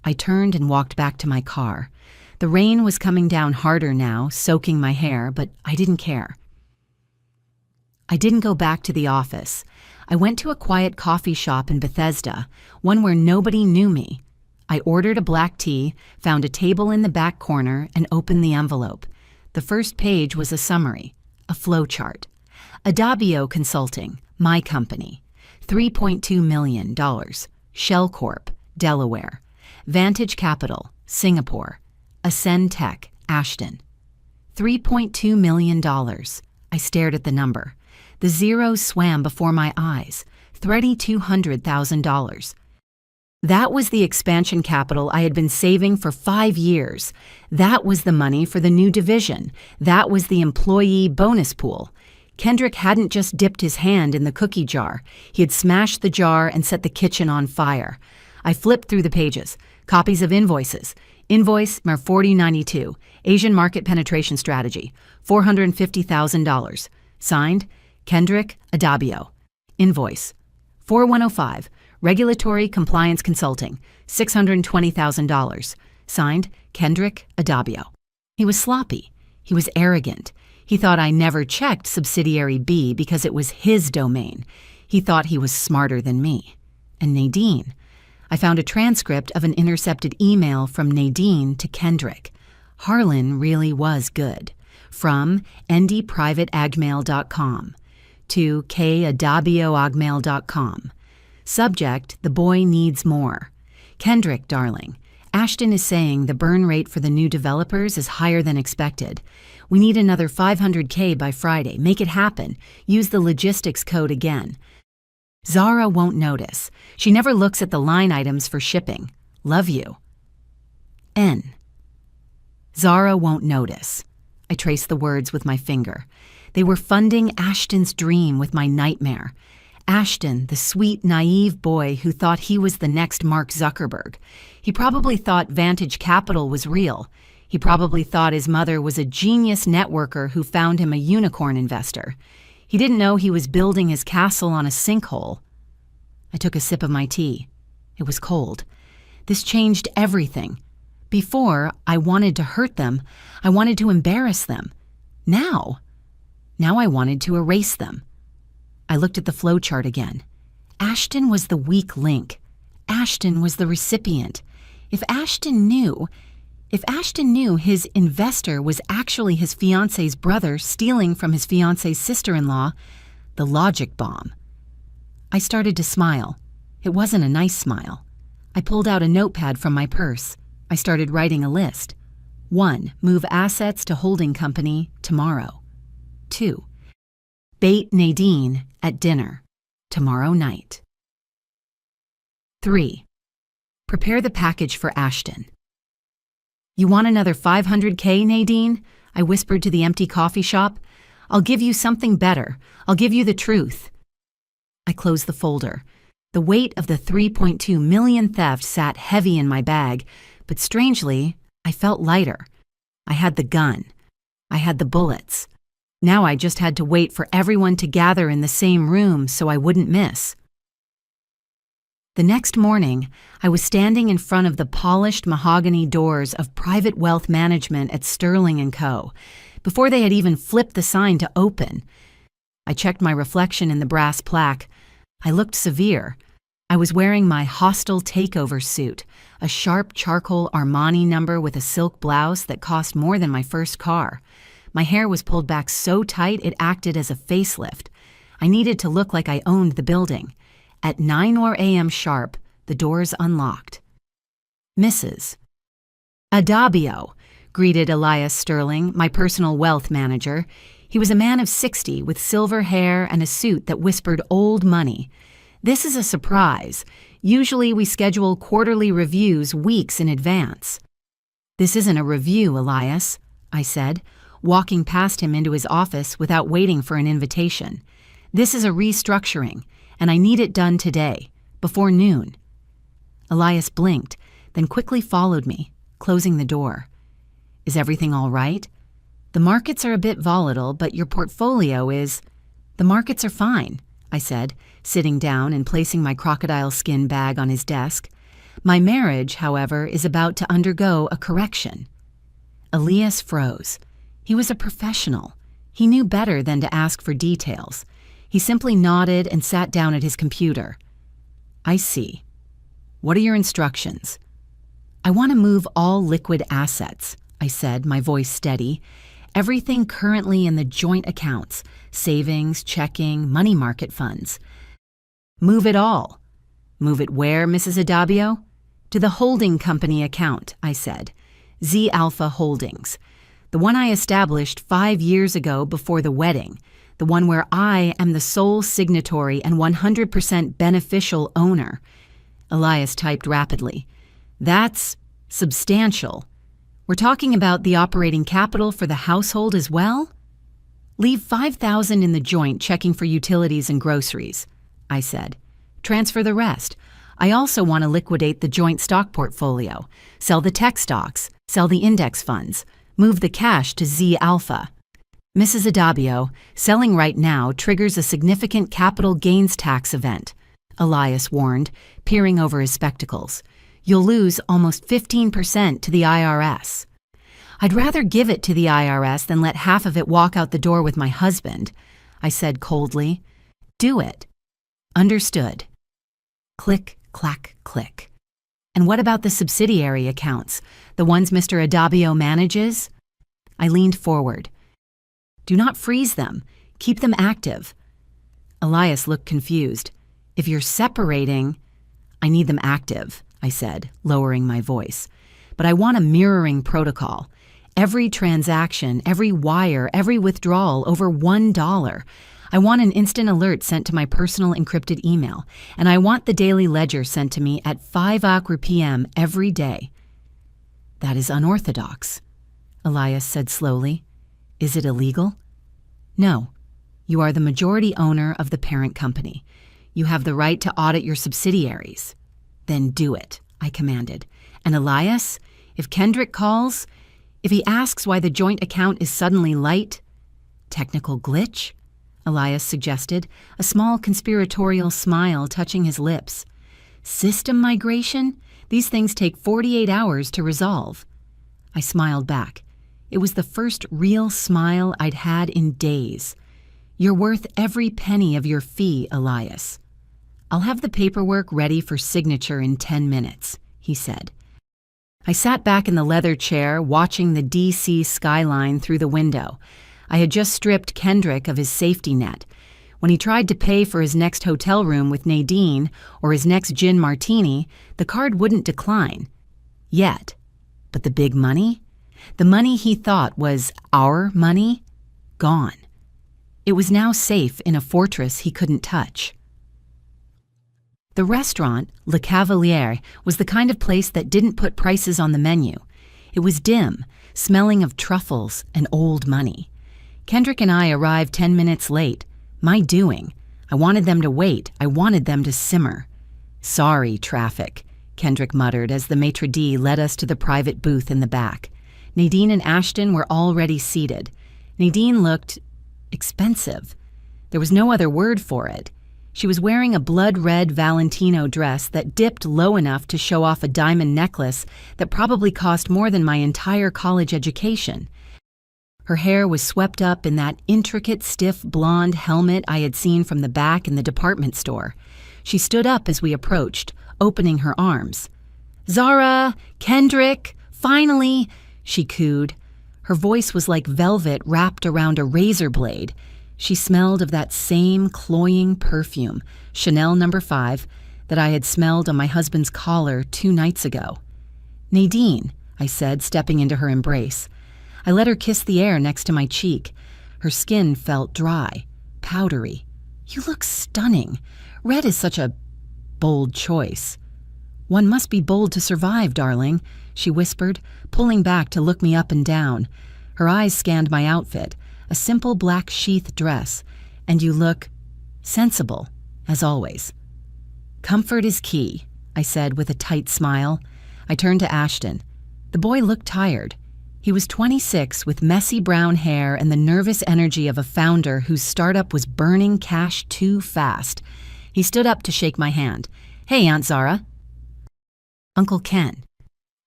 I turned and walked back to my car. The rain was coming down harder now, soaking my hair, but I didn't care. I didn't go back to the office. I went to a quiet coffee shop in Bethesda, one where nobody knew me. I ordered a black tea, found a table in the back corner, and opened the envelope. The first page was a summary, a flow chart. Adabio Consulting, my company. $3.2 million. Shell Corp, Delaware. Vantage Capital, Singapore. Ascend Tech, Ashton. $3.2 million. I stared at the number. The zeros swam before my eyes. $200,000. That was the expansion capital I had been saving for 5 years. That was the money for the new division. That was the employee bonus pool. Kendrick hadn't just dipped his hand in the cookie jar. He had smashed the jar and set the kitchen on fire. I flipped through the pages. Copies of invoices. Invoice number 4092, Asian Market Penetration Strategy, $450,000. Signed, Kendrick Adabio. Invoice 4105, Regulatory Compliance Consulting, $620,000. Signed, Kendrick Adabio. He was sloppy. He was arrogant. He thought I never checked Subsidiary B because it was his domain. He thought he was smarter than me. And Nadine. I found a transcript of an intercepted email from Nadine to Kendrick. Harlan really was good. From ndprivateagmail.com to kadabioagmail.com. Subject, the boy needs more. Kendrick, darling. Ashton is saying the burn rate for the new developers is higher than expected. We need another $500K by Friday. Make it happen. Use the logistics code again. Zara won't notice. She never looks at the line items for shipping. Love you. N. Zara won't notice. I traced the words with my finger. They were funding Ashton's dream with my nightmare. Ashton, the sweet, naive boy who thought he was the next Mark Zuckerberg. He probably thought Vantage Capital was real. He probably thought his mother was a genius networker who found him a unicorn investor. He didn't know he was building his castle on a sinkhole. I took a sip of my tea. It was cold. This changed everything. Before, I wanted to hurt them. I wanted to embarrass them. Now I wanted to erase them. I looked at the flowchart again. Ashton was the weak link. Ashton was the recipient. If Ashton knew his investor was actually his fiancé's brother stealing from his fiancé's sister-in-law, the logic bomb. I started to smile. It wasn't a nice smile. I pulled out a notepad from my purse. I started writing a list. 1. Move assets to holding company tomorrow. 2. Bait Nadine at dinner tomorrow night. 3. Prepare the package for Ashton. You want another $500K, Nadine? I whispered to the empty coffee shop. I'll give you something better. I'll give you the truth. I closed the folder. The weight of the $3.2 million theft sat heavy in my bag, but strangely, I felt lighter. I had the gun. I had the bullets. Now I just had to wait for everyone to gather in the same room so I wouldn't miss. The next morning, I was standing in front of the polished mahogany doors of Private Wealth Management at Sterling & Co. Before they had even flipped the sign to open. I checked my reflection in the brass plaque. I looked severe. I was wearing my hostile takeover suit, a sharp charcoal Armani number with a silk blouse that cost more than my first car. My hair was pulled back so tight it acted as a facelift. I needed to look like I owned the building. At 9 a.m. sharp, the doors unlocked. Mrs. Adabio, greeted Elias Sterling, my personal wealth manager. He was a man of 60 with silver hair and a suit that whispered old money. This is a surprise. Usually we schedule quarterly reviews weeks in advance. This isn't a review, Elias, I said, walking past him into his office without waiting for an invitation. This is a restructuring, and I need it done today, before noon. Elias blinked, then quickly followed me, closing the door. Is everything all right? The markets are a bit volatile, but your portfolio is... The markets are fine, I said, sitting down and placing my crocodile skin bag on his desk. My marriage, however, is about to undergo a correction. Elias froze. He was a professional. He knew better than to ask for details. He simply nodded and sat down at his computer. I see. What are your instructions? I want to move all liquid assets, I said, my voice steady. Everything currently in the joint accounts, savings, checking, money market funds. Move it all. Move it where, Mrs. Adabio? To the holding company account, I said. Z Alpha Holdings. The one I established 5 years ago before the wedding. The one where I am the sole signatory and 100% beneficial owner. Elias typed rapidly. That's substantial. We're talking about the operating capital for the household as well? Leave $5,000 in the joint checking for utilities and groceries, I said. Transfer the rest. I also want to liquidate the joint stock portfolio, sell the tech stocks, sell the index funds, move the cash to Z Alpha. Mrs. Adabio, selling right now triggers a significant capital gains tax event, Elias warned, peering over his spectacles. You'll lose almost 15% to the IRS. I'd rather give it to the IRS than let half of it walk out the door with my husband, I said coldly. Do it. Understood. Click, clack, click. And what about the subsidiary accounts, the ones Mr. Adabio manages? I leaned forward. Do not freeze them. Keep them active. Elias looked confused. If you're separating, I need them active, I said, lowering my voice. But I want a mirroring protocol. Every transaction, every wire, every withdrawal over $1. I want an instant alert sent to my personal encrypted email, and I want the daily ledger sent to me at 5 p.m. every day. That is unorthodox, Elias said slowly. Is it illegal? No. You are the majority owner of the parent company. You have the right to audit your subsidiaries. Then do it, I commanded. And Elias, if Kendrick calls, if he asks why the joint account is suddenly light, technical glitch? Elias suggested, a small conspiratorial smile touching his lips. System migration? These things take 48 hours to resolve. I smiled back. It was the first real smile I'd had in days. You're worth every penny of your fee, Elias. I'll have the paperwork ready for signature in 10 minutes, he said. I sat back in the leather chair, watching the D.C. skyline through the window. I had just stripped Kendrick of his safety net. When he tried to pay for his next hotel room with Nadine or his next gin martini, the card wouldn't decline. Yet. But the big money? The money he thought was our money? Gone. It was now safe in a fortress he couldn't touch. The restaurant, Le Cavalier, was the kind of place that didn't put prices on the menu. It was dim, smelling of truffles and old money. Kendrick and I arrived 10 minutes late. My doing. I wanted them to wait. I wanted them to simmer. Sorry, traffic, Kendrick muttered as the maitre d' led us to the private booth in the back. Nadine and Ashton were already seated. Nadine looked expensive. There was no other word for it. She was wearing a blood-red Valentino dress that dipped low enough to show off a diamond necklace that probably cost more than my entire college education. Her hair was swept up in that intricate, stiff blonde helmet I had seen from the back in the department store. She stood up as we approached, opening her arms. "Zara! Kendrick! Finally!" she cooed. Her voice was like velvet wrapped around a razor blade. She smelled of that same cloying perfume, Chanel No. 5, that I had smelled on my husband's collar 2 nights ago. "Nadine," I said, stepping into her embrace. I let her kiss the air next to my cheek. Her skin felt dry, powdery. "You look stunning. Red is such a bold choice." "One must be bold to survive, darling," she whispered, pulling back to look me up and down. Her eyes scanned my outfit, a simple black sheath dress, "and you look sensible, as always." "Comfort is key," I said with a tight smile. I turned to Ashton. The boy looked tired. He was 26 with messy brown hair and the nervous energy of a founder whose startup was burning cash too fast. He stood up to shake my hand. "Hey, Aunt Zara." "Uncle Ken."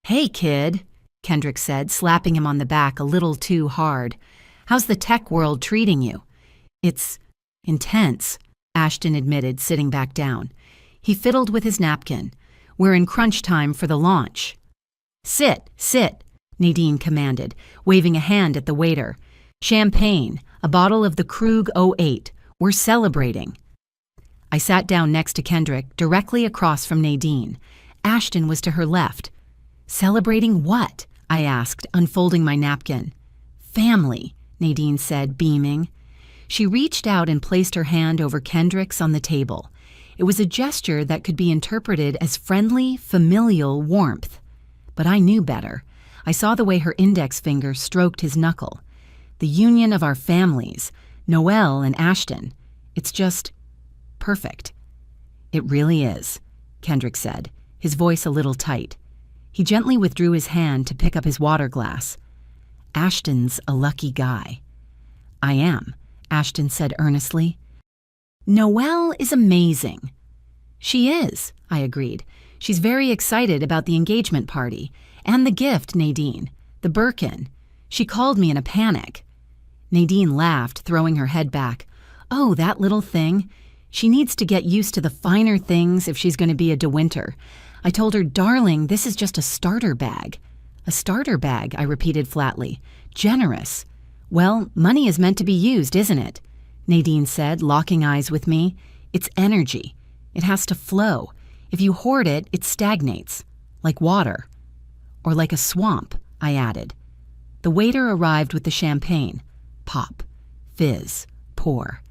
"Hey, kid," Kendrick said, slapping him on the back a little too hard. "How's the tech world treating you?" "It's intense," Ashton admitted, sitting back down. He fiddled with his napkin. "We're in crunch time for the launch." "Sit, sit," Nadine commanded, waving a hand at the waiter. "Champagne, a bottle of the Krug 08. We're celebrating." I sat down next to Kendrick, directly across from Nadine. Ashton was to her left. "Celebrating what?" I asked, unfolding my napkin. "Family," Nadine said, beaming. She reached out and placed her hand over Kendrick's on the table. It was a gesture that could be interpreted as friendly, familial warmth. But I knew better. I saw the way her index finger stroked his knuckle. The union of our families, Noelle and Ashton. It's just perfect. "It really is," Kendrick said, his voice a little tight. He gently withdrew his hand to pick up his water glass. "Ashton's a lucky guy." "I am," Ashton said earnestly. "Noelle is amazing." "She is," I agreed. "She's very excited about the engagement party. And the gift, Nadine. The Birkin. She called me in a panic." Nadine laughed, throwing her head back. "Oh, that little thing. She needs to get used to the finer things if she's going to be a De Winter. I told her, darling, this is just a starter bag." "A starter bag," I repeated flatly. "Generous." "Well, money is meant to be used, isn't it?" Nadine said, locking eyes with me. "It's energy. It has to flow. If you hoard it, it stagnates. Like water." "Or like a swamp," I added. The waiter arrived with the champagne. Pop. Fizz. Pour.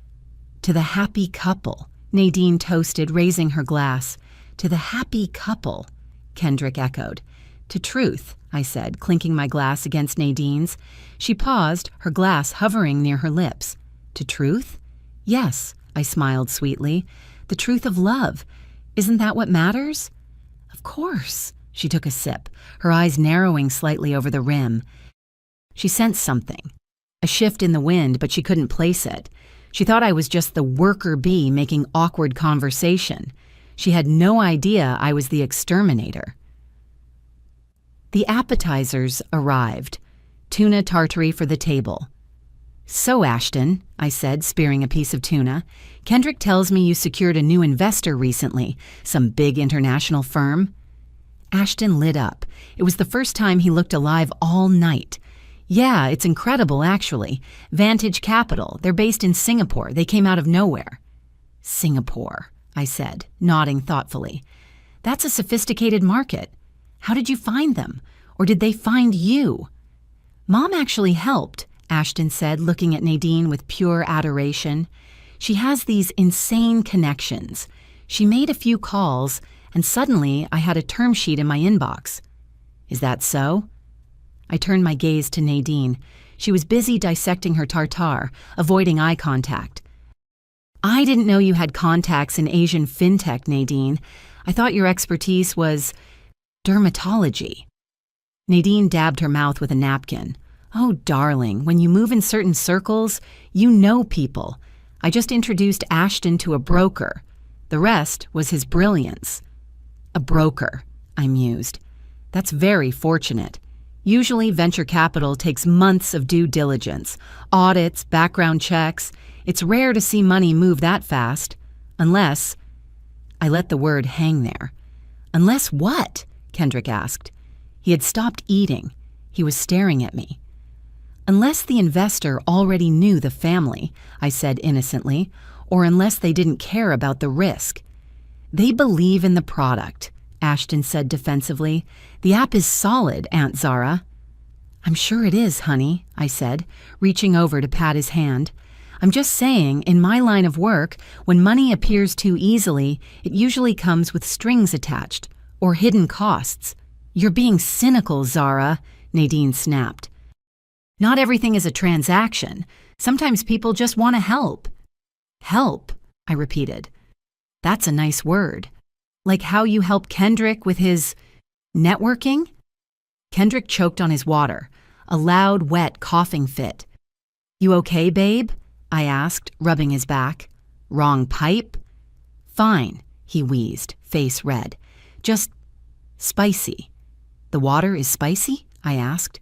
"To the happy couple," Nadine toasted, raising her glass. "To the happy couple," Kendrick echoed. "To truth," I said, clinking my glass against Nadine's. She paused, her glass hovering near her lips. "To truth?" "Yes," I smiled sweetly. "The truth of love. Isn't that what matters?" "Of course." She took a sip, her eyes narrowing slightly over the rim. She sensed something. A shift in the wind, but she couldn't place it. She thought I was just the worker bee making awkward conversation. She had no idea I was the exterminator. The appetizers arrived. Tuna tartare for the table. "So, Ashton," I said, spearing a piece of tuna, "Kendrick tells me you secured a new investor recently, some big international firm." Ashton lit up. It was the first time he looked alive all night. "Yeah, it's incredible, actually. Vantage Capital. They're based in Singapore. They came out of nowhere." "Singapore," I said, nodding thoughtfully. "That's a sophisticated market. How did you find them? Or did they find you?" "Mom actually helped," Ashton said, looking at Nadine with pure adoration. "She has these insane connections. She made a few calls, and suddenly I had a term sheet in my inbox." "Is that so?" I turned my gaze to Nadine. She was busy dissecting her tartare, avoiding eye contact. "I didn't know you had contacts in Asian fintech, Nadine. I thought your expertise was dermatology." Nadine dabbed her mouth with a napkin. "Oh, darling, when you move in certain circles, you know people. I just introduced Ashton to a broker. The rest was his brilliance." "A broker," I mused. "That's very fortunate. Usually, venture capital takes months of due diligence, audits, background checks. It's rare to see money move that fast. Unless, I let the word hang there. Unless what? Kendrick asked. He had stopped eating. He was staring at me. Unless the investor already knew the family, I said innocently, or unless they didn't care about the risk. They believe in the product, Ashton said defensively. The app is solid, Aunt Zara. I'm sure it is, honey, I said, reaching over to pat his hand. I'm just saying, in my line of work, when money appears too easily, it usually comes with strings attached, or hidden costs. You're being cynical, Zara, Nadine snapped. Not everything is a transaction. Sometimes people just want to help. Help, I repeated. That's a nice word. Like how you help Kendrick with his networking? Kendrick choked on his water, a loud, wet coughing fit. You okay, babe? I asked, rubbing his back. Wrong pipe? Fine, he wheezed, face red. Just spicy. The water is spicy? I asked.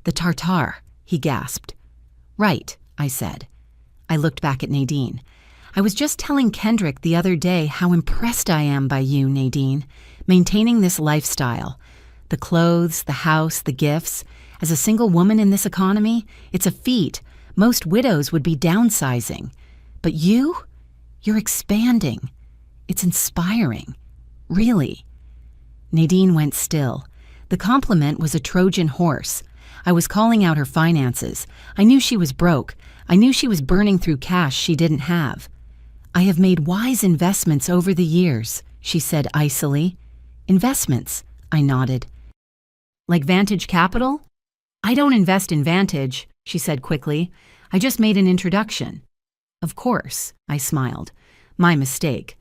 The tartare, he gasped. Right, I said. I looked back at Nadine. I was just telling Kendrick the other day how impressed I am by you, Nadine, maintaining this lifestyle. The clothes, the house, the gifts. As a single woman in this economy, it's a feat. Most widows would be downsizing. But you're expanding. It's inspiring. Really. Nadine went still. The compliment was a Trojan horse. I was calling out her finances. I knew she was broke. I knew she was burning through cash she didn't have. I have made wise investments over the years, she said icily. Investments, I nodded. Like Vantage Capital? I don't invest in Vantage, she said quickly. I just made an introduction. Of course, I smiled. My mistake.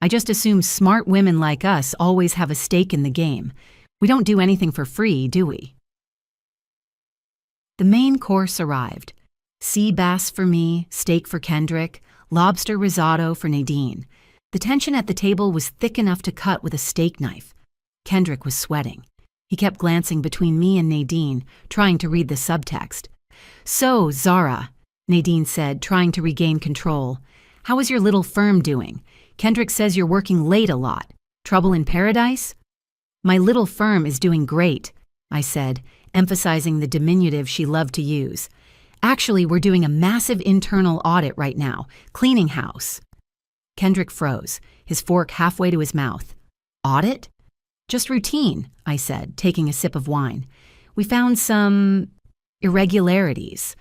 I just assume smart women like us always have a stake in the game. We don't do anything for free, do we? The main course arrived. Sea bass for me, steak for Kendrick, lobster risotto for Nadine. The tension at the table was thick enough to cut with a steak knife. Kendrick was sweating. He kept glancing between me and Nadine, trying to read the subtext. So, Zara, Nadine said, trying to regain control. How is your little firm doing? Kendrick says you're working late a lot. Trouble in paradise? My little firm is doing great, I said, emphasizing the diminutive she loved to use. Actually, we're doing a massive internal audit right now, cleaning house. Kendrick froze, his fork halfway to his mouth. Audit? Just routine, I said, taking a sip of wine. We found some irregularities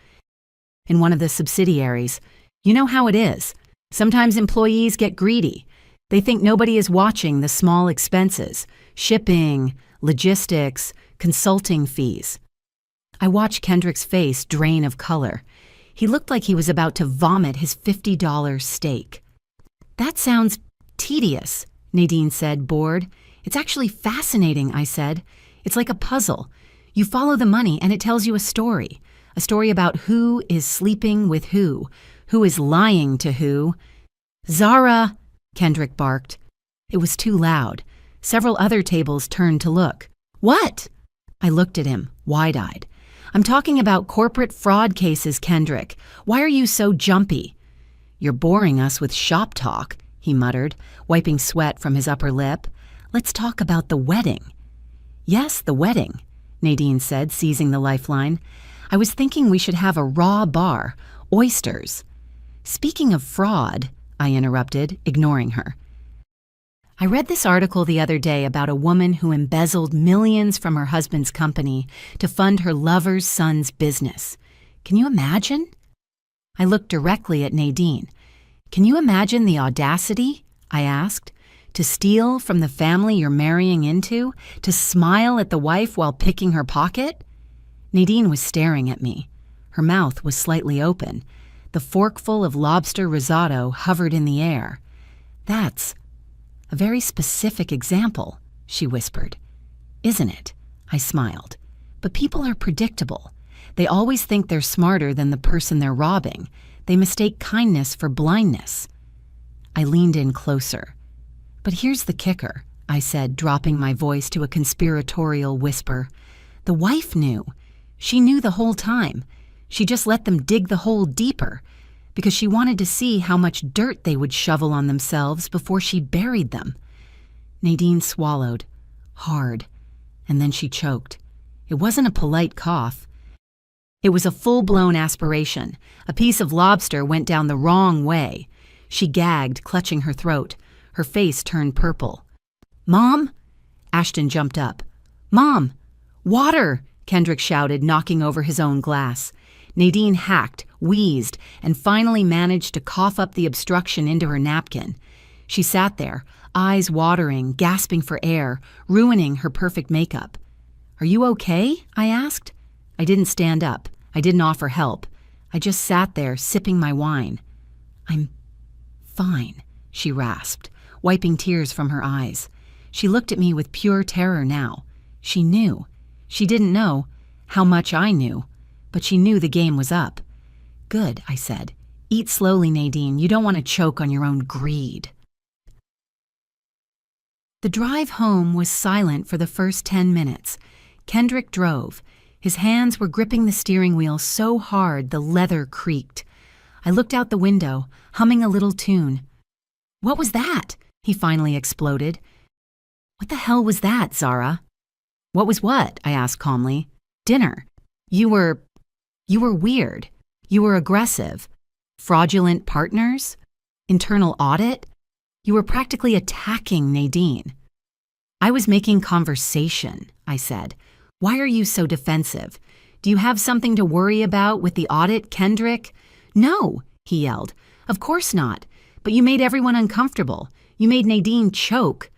in one of the subsidiaries. You know how it is. Sometimes employees get greedy. They think nobody is watching the small expenses, shipping, logistics, consulting fees. I watched Kendrick's face drain of color. He looked like he was about to vomit his $50 steak. That sounds tedious, Nadine said, bored. It's actually fascinating, I said. It's like a puzzle. You follow the money and it tells you a story about who is sleeping with who is lying to who. Zara, Kendrick barked. It was too loud. Several other tables turned to look. What? I looked at him, wide-eyed. I'm talking about corporate fraud cases, Kendrick. Why are you so jumpy? You're boring us with shop talk, he muttered, wiping sweat from his upper lip. Let's talk about the wedding. Yes, the wedding, Nadine said, seizing the lifeline. I was thinking we should have a raw bar, oysters. Speaking of fraud, I interrupted, ignoring her. I read this article the other day about a woman who embezzled millions from her husband's company to fund her lover's son's business. Can you imagine? I looked directly at Nadine. Can you imagine the audacity? I asked. To steal from the family you're marrying into? To smile at the wife while picking her pocket? Nadine was staring at me. Her mouth was slightly open. The forkful of lobster risotto hovered in the air. That's a very specific example, she whispered. Isn't it? I smiled. But people are predictable. They always think they're smarter than the person they're robbing. They mistake kindness for blindness. I leaned in closer. But here's the kicker, I said, dropping my voice to a conspiratorial whisper. The wife knew. She knew the whole time. She just let them dig the hole deeper because she wanted to see how much dirt they would shovel on themselves before she buried them. Nadine swallowed, hard, and then she choked. It wasn't a polite cough. It was a full-blown aspiration. A piece of lobster went down the wrong way. She gagged, clutching her throat. Her face turned purple. "Mom?" Ashton jumped up. "Mom! Water!" Kendrick shouted, knocking over his own glass. Nadine hacked, wheezed, and finally managed to cough up the obstruction into her napkin. She sat there, eyes watering, gasping for air, ruining her perfect makeup. "Are you okay?" I asked. I didn't stand up. I didn't offer help. I just sat there, sipping my wine. "I'm fine," she rasped, wiping tears from her eyes. She looked at me with pure terror now. She knew. She didn't know how much I knew, but she knew the game was up. "Good," I said. "Eat slowly, Nadine. You don't want to choke on your own greed." The drive home was silent for the first 10 minutes. Kendrick drove. His hands were gripping the steering wheel so hard the leather creaked. I looked out the window, humming a little tune. "What was that?" he finally exploded. "What the hell was that, Zara?" "What was what?" I asked calmly. "Dinner. You were weird. You were aggressive. Fraudulent partners? Internal audit? You were practically attacking Nadine." "I was making conversation," I said. "Why are you so defensive? Do you have something to worry about with the audit, Kendrick?" "No," he yelled. "Of course not. But you made everyone uncomfortable. You made Nadine choke."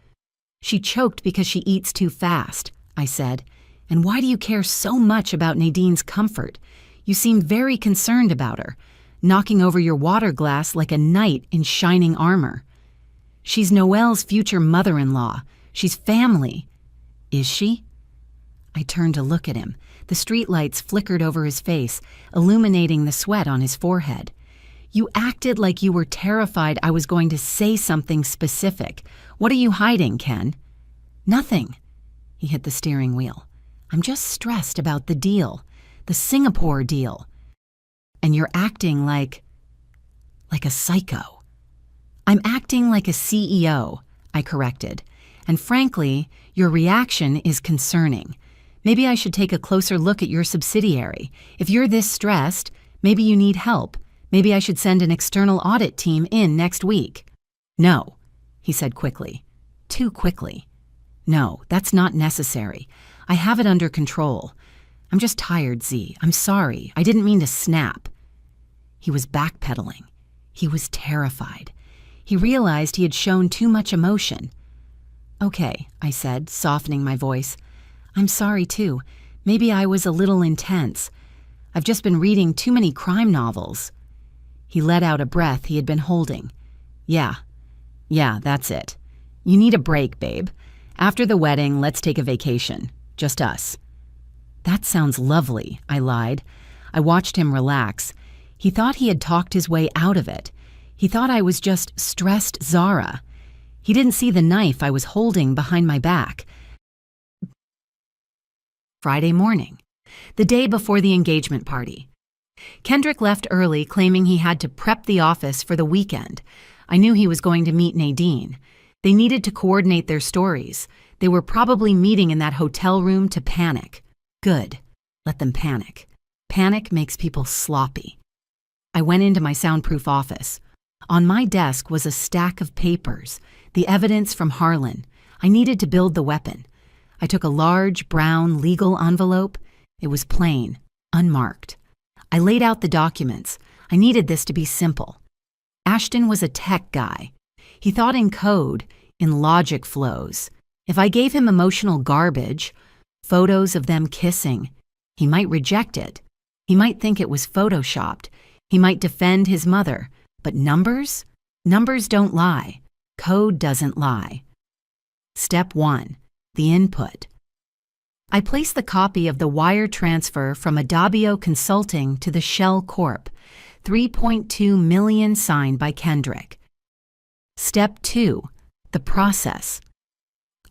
"She choked because she eats too fast," I said. "And why do you care so much about Nadine's comfort? You seem very concerned about her, knocking over your water glass like a knight in shining armor." "She's Noelle's future mother-in-law. She's family." "Is she?" I turned to look at him. The streetlights flickered over his face, illuminating the sweat on his forehead. "You acted like you were terrified I was going to say something specific. What are you hiding, Ken?" "Nothing." He hit the steering wheel. "I'm just stressed about the deal, the Singapore deal. And you're acting like a psycho." "I'm acting like a CEO," I corrected. "And frankly, your reaction is concerning. Maybe I should take a closer look at your subsidiary. If you're this stressed, maybe you need help. Maybe I should send an external audit team in next week." "No," he said quickly. Too quickly. "No, that's not necessary. I have it under control. I'm just tired, Z. I'm sorry. I didn't mean to snap." He was backpedaling. He was terrified. He realized he had shown too much emotion. "Okay," I said, softening my voice. "I'm sorry, too. Maybe I was a little intense. I've just been reading too many crime novels." He let out a breath he had been holding. Yeah, that's it. You need a break, babe. After the wedding, let's take a vacation. Just us." "That sounds lovely," I lied. I watched him relax. He thought he had talked his way out of it. He thought I was just stressed Zara. He didn't see the knife I was holding behind my back. Friday morning, the day before the engagement party. Kendrick left early, claiming he had to prep the office for the weekend. I knew he was going to meet Nadine. They needed to coordinate their stories. They were probably meeting in that hotel room to panic. Good. Let them panic. Panic makes people sloppy. I went into my soundproof office. On my desk was a stack of papers, the evidence from Harlan. I needed to build the weapon. I took a large, brown, legal envelope. It was plain, unmarked. I laid out the documents. I needed this to be simple. Ashton was a tech guy. He thought in code, in logic flows. If I gave him emotional garbage, photos of them kissing, he might reject it. He might think it was photoshopped. He might defend his mother. But numbers? Numbers don't lie. Code doesn't lie. Step 1. The input. I placed the copy of the wire transfer from Adabio Consulting to the Shell Corp. 3.2 million signed by Kendrick. Step 2. The process.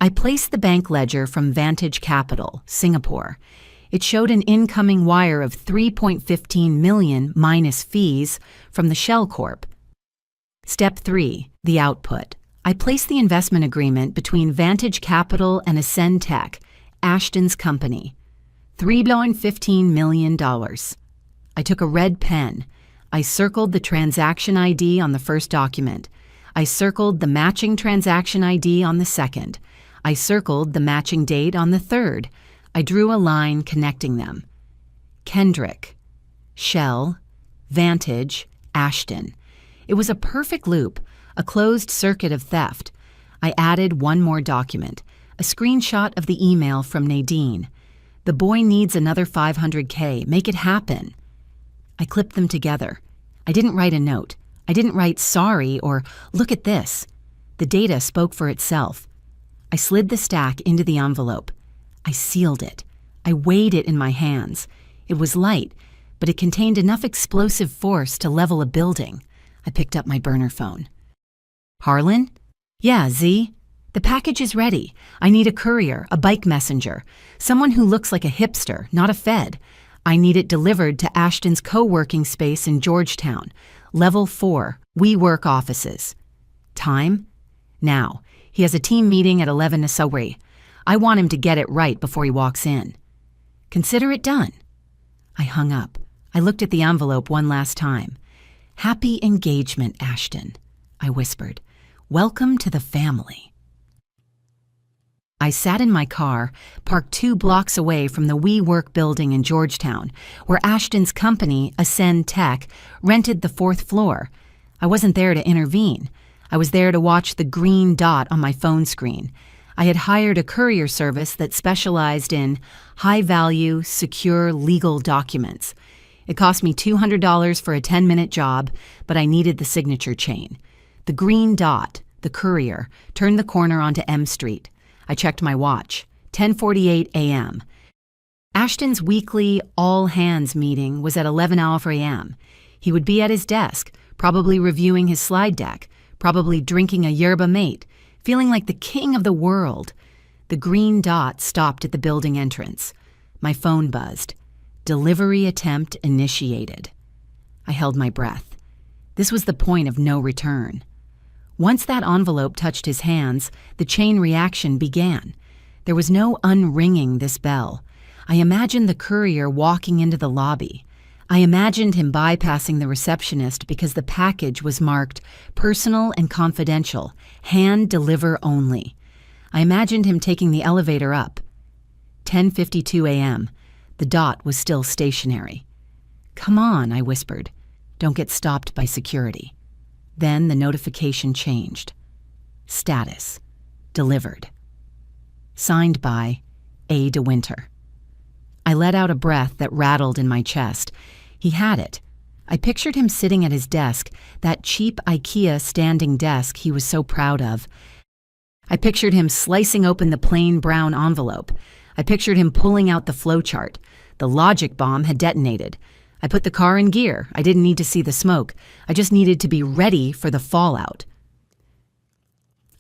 I placed the bank ledger from Vantage Capital, Singapore. It showed an incoming wire of $3.15 million minus fees from the Shell Corp. Step 3. The output. I placed the investment agreement between Vantage Capital and Ascend Tech, Ashton's company. $3.15 million. I took a red pen. I circled the transaction ID on the first document. I circled the matching transaction ID on the second. I circled the matching date on the third. I drew a line connecting them. Kendrick, Shell, Vantage, Ashton. It was a perfect loop, a closed circuit of theft. I added one more document, a screenshot of the email from Nadine. The boy needs another $500K. Make it happen. I clipped them together. I didn't write a note. I didn't write sorry or look at this. The data spoke for itself. I slid the stack into the envelope. I sealed it. I weighed it in my hands. It was light, but it contained enough explosive force to level a building. I picked up my burner phone. Harlan? Yeah, Z? The package is ready. I need a courier, a bike messenger, someone who looks like a hipster, not a Fed. I need it delivered to Ashton's co-working space in Georgetown, level 4, WeWork offices. Time? Now. He has a team meeting at 11 Asawari. I want him to get it right before he walks in. Consider it done. I hung up. I looked at the envelope one last time. Happy engagement, Ashton, I whispered. Welcome to the family. I sat in my car, parked 2 blocks away from the WeWork building in Georgetown, where Ashton's company, Ascend Tech, rented the 4th floor. I wasn't there to intervene. I was there to watch the green dot on my phone screen. I had hired a courier service that specialized in high-value, secure legal documents. It cost me $200 for a 10-minute job, but I needed the signature chain. The green dot, the courier, turned the corner onto M Street. I checked my watch. 10:48 a.m. Ashton's weekly all-hands meeting was at 11 a.m. He would be at his desk, probably reviewing his slide deck, probably drinking a yerba mate, feeling like the king of the world. The green dot stopped at the building entrance. My phone buzzed. Delivery attempt initiated. I held my breath. This was the point of no return. Once that envelope touched his hands, the chain reaction began. There was no unringing this bell. I imagined the courier walking into the lobby. I imagined him bypassing the receptionist because the package was marked personal and confidential, hand deliver only. I imagined him taking the elevator up. 10:52 a.m. The dot was still stationary. Come on, I whispered. Don't get stopped by security. Then the notification changed. Status. Delivered. Signed by A. De Winter. I let out a breath that rattled in my chest. He had it. I pictured him sitting at his desk, that cheap IKEA standing desk he was so proud of. I pictured him slicing open the plain brown envelope. I pictured him pulling out the flowchart. The logic bomb had detonated. I put the car in gear. I didn't need to see the smoke. I just needed to be ready for the fallout.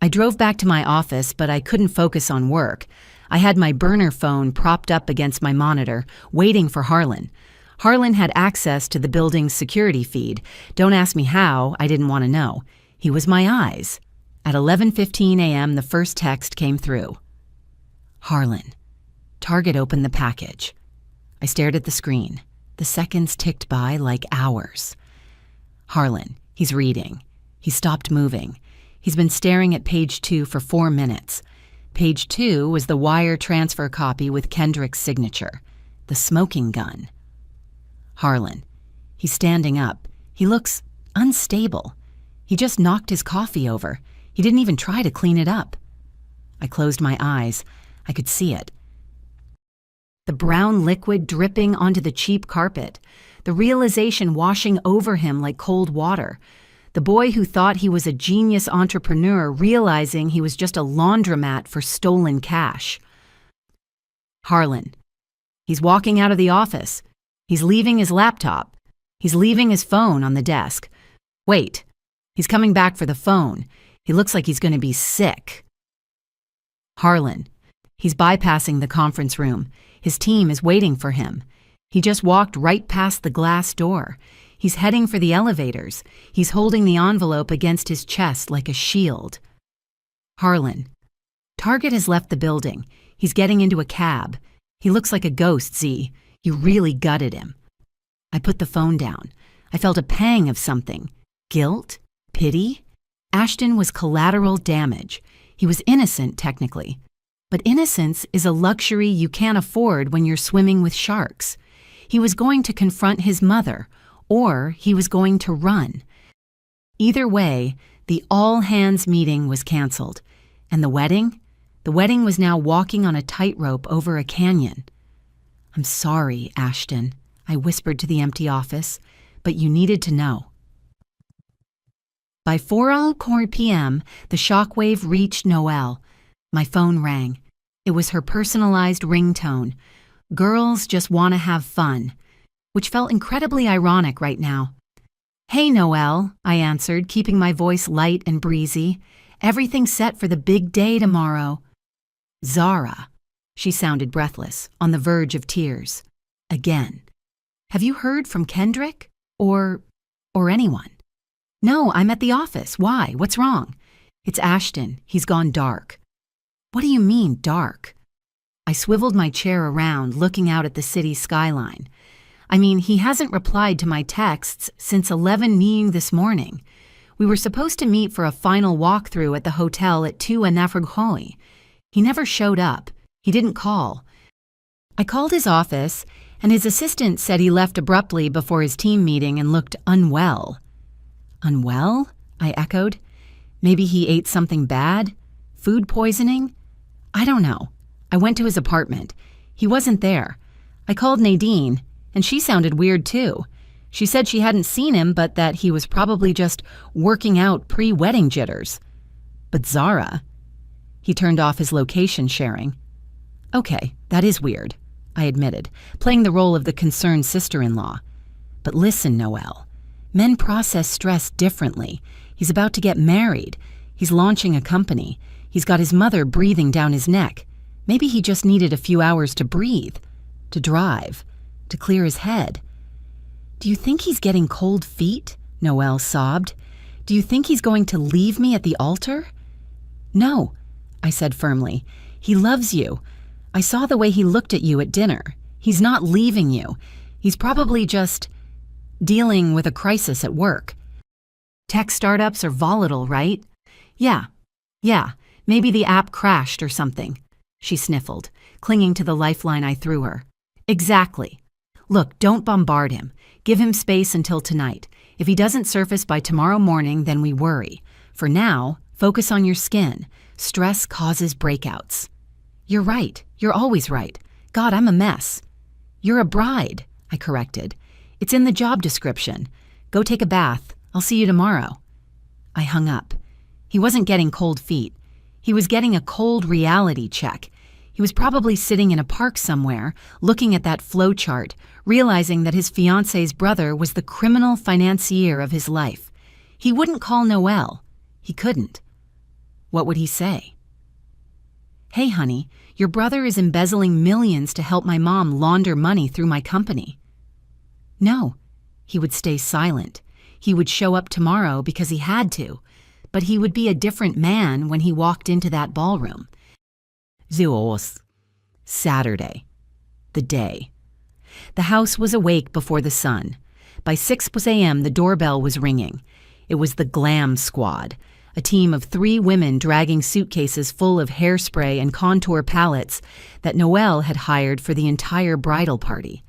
I drove back to my office, but I couldn't focus on work. I had my burner phone propped up against my monitor, waiting for Harlan. Harlan had access to the building's security feed. Don't ask me how, I didn't want to know. He was my eyes. At 11:15 a.m., the first text came through. Harlan. Target opened the package. I stared at the screen. The seconds ticked by like hours. Harlan. He's reading. He stopped moving. He's been staring at page 2 for 4 minutes. Page 2 was the wire transfer copy with Kendrick's signature. The smoking gun. Harlan. He's standing up. He looks unstable. He just knocked his coffee over. He didn't even try to clean it up. I closed my eyes. I could see it. The brown liquid dripping onto the cheap carpet. The realization washing over him like cold water. The boy who thought he was a genius entrepreneur realizing he was just a laundromat for stolen cash. Harlan. He's walking out of the office. He's leaving his laptop. He's leaving his phone on the desk. Wait. He's coming back for the phone. He looks like he's going to be sick. Harlan. He's bypassing the conference room. His team is waiting for him. He just walked right past the glass door. He's heading for the elevators. He's holding the envelope against his chest like a shield. Harlan. Target has left the building. He's getting into a cab. He looks like a ghost, Z. You really gutted him. I put the phone down. I felt a pang of something. Guilt? Pity? Ashton was collateral damage. He was innocent, technically. But innocence is a luxury you can't afford when you're swimming with sharks. He was going to confront his mother, or he was going to run. Either way, the all-hands meeting was canceled. And the wedding? The wedding was now walking on a tightrope over a canyon. I'm sorry, Ashton, I whispered to the empty office, but you needed to know. By 4:00 p.m., the shockwave reached Noelle. My phone rang. It was her personalized ringtone. Girls just want to have fun, which felt incredibly ironic right now. Hey, Noelle, I answered, keeping my voice light and breezy. Everything's set for the big day tomorrow. Zara. She sounded breathless, on the verge of tears. Again. Have you heard from Kendrick? Or anyone? No, I'm at the office. Why? What's wrong? It's Ashton. He's gone dark. What do you mean, dark? I swiveled my chair around, looking out at the city skyline. I mean, he hasn't replied to my texts since 11 noon this morning. We were supposed to meet for a final walkthrough at the hotel at 2 Anafragoi. He never showed up. He didn't call. I called his office, and his assistant said he left abruptly before his team meeting and looked unwell. Unwell? I echoed. Maybe he ate something bad? Food poisoning? I don't know. I went to his apartment. He wasn't there. I called Nadine, and she sounded weird too. She said she hadn't seen him, but that he was probably just working out pre-wedding jitters. But Zara? He turned off his location sharing. Okay, that is weird, I admitted, playing the role of the concerned sister-in-law. But listen, Noelle. Men process stress differently. He's about to get married. He's launching a company. He's got his mother breathing down his neck. Maybe he just needed a few hours to breathe, to drive, to clear his head. Do you think he's getting cold feet? Noelle sobbed. Do you think he's going to leave me at the altar? No, I said firmly. He loves you. I saw the way he looked at you at dinner. He's not leaving you. He's probably just dealing with a crisis at work. Tech startups are volatile, right? Yeah. Maybe the app crashed or something. She sniffled, clinging to the lifeline I threw her. Exactly. Look, don't bombard him. Give him space until tonight. If he doesn't surface by tomorrow morning, then we worry. For now, focus on your skin. Stress causes breakouts. You're right. You're always right. God, I'm a mess. You're a bride, I corrected. It's in the job description. Go take a bath. I'll see you tomorrow. I hung up. He wasn't getting cold feet. He was getting a cold reality check. He was probably sitting in a park somewhere, looking at that flow chart, realizing that his fiancé's brother was the criminal financier of his life. He wouldn't call Noelle. He couldn't. What would he say? Hey, honey, your brother is embezzling millions to help my mom launder money through my company. No, he would stay silent. He would show up tomorrow because he had to, but he would be a different man when he walked into that ballroom. Zuos. Saturday. The day. The house was awake before the sun. By 6 a.m., the doorbell was ringing. It was the Glam Squad, a team of 3 women dragging suitcases full of hairspray and contour palettes that Noelle had hired for the entire bridal party.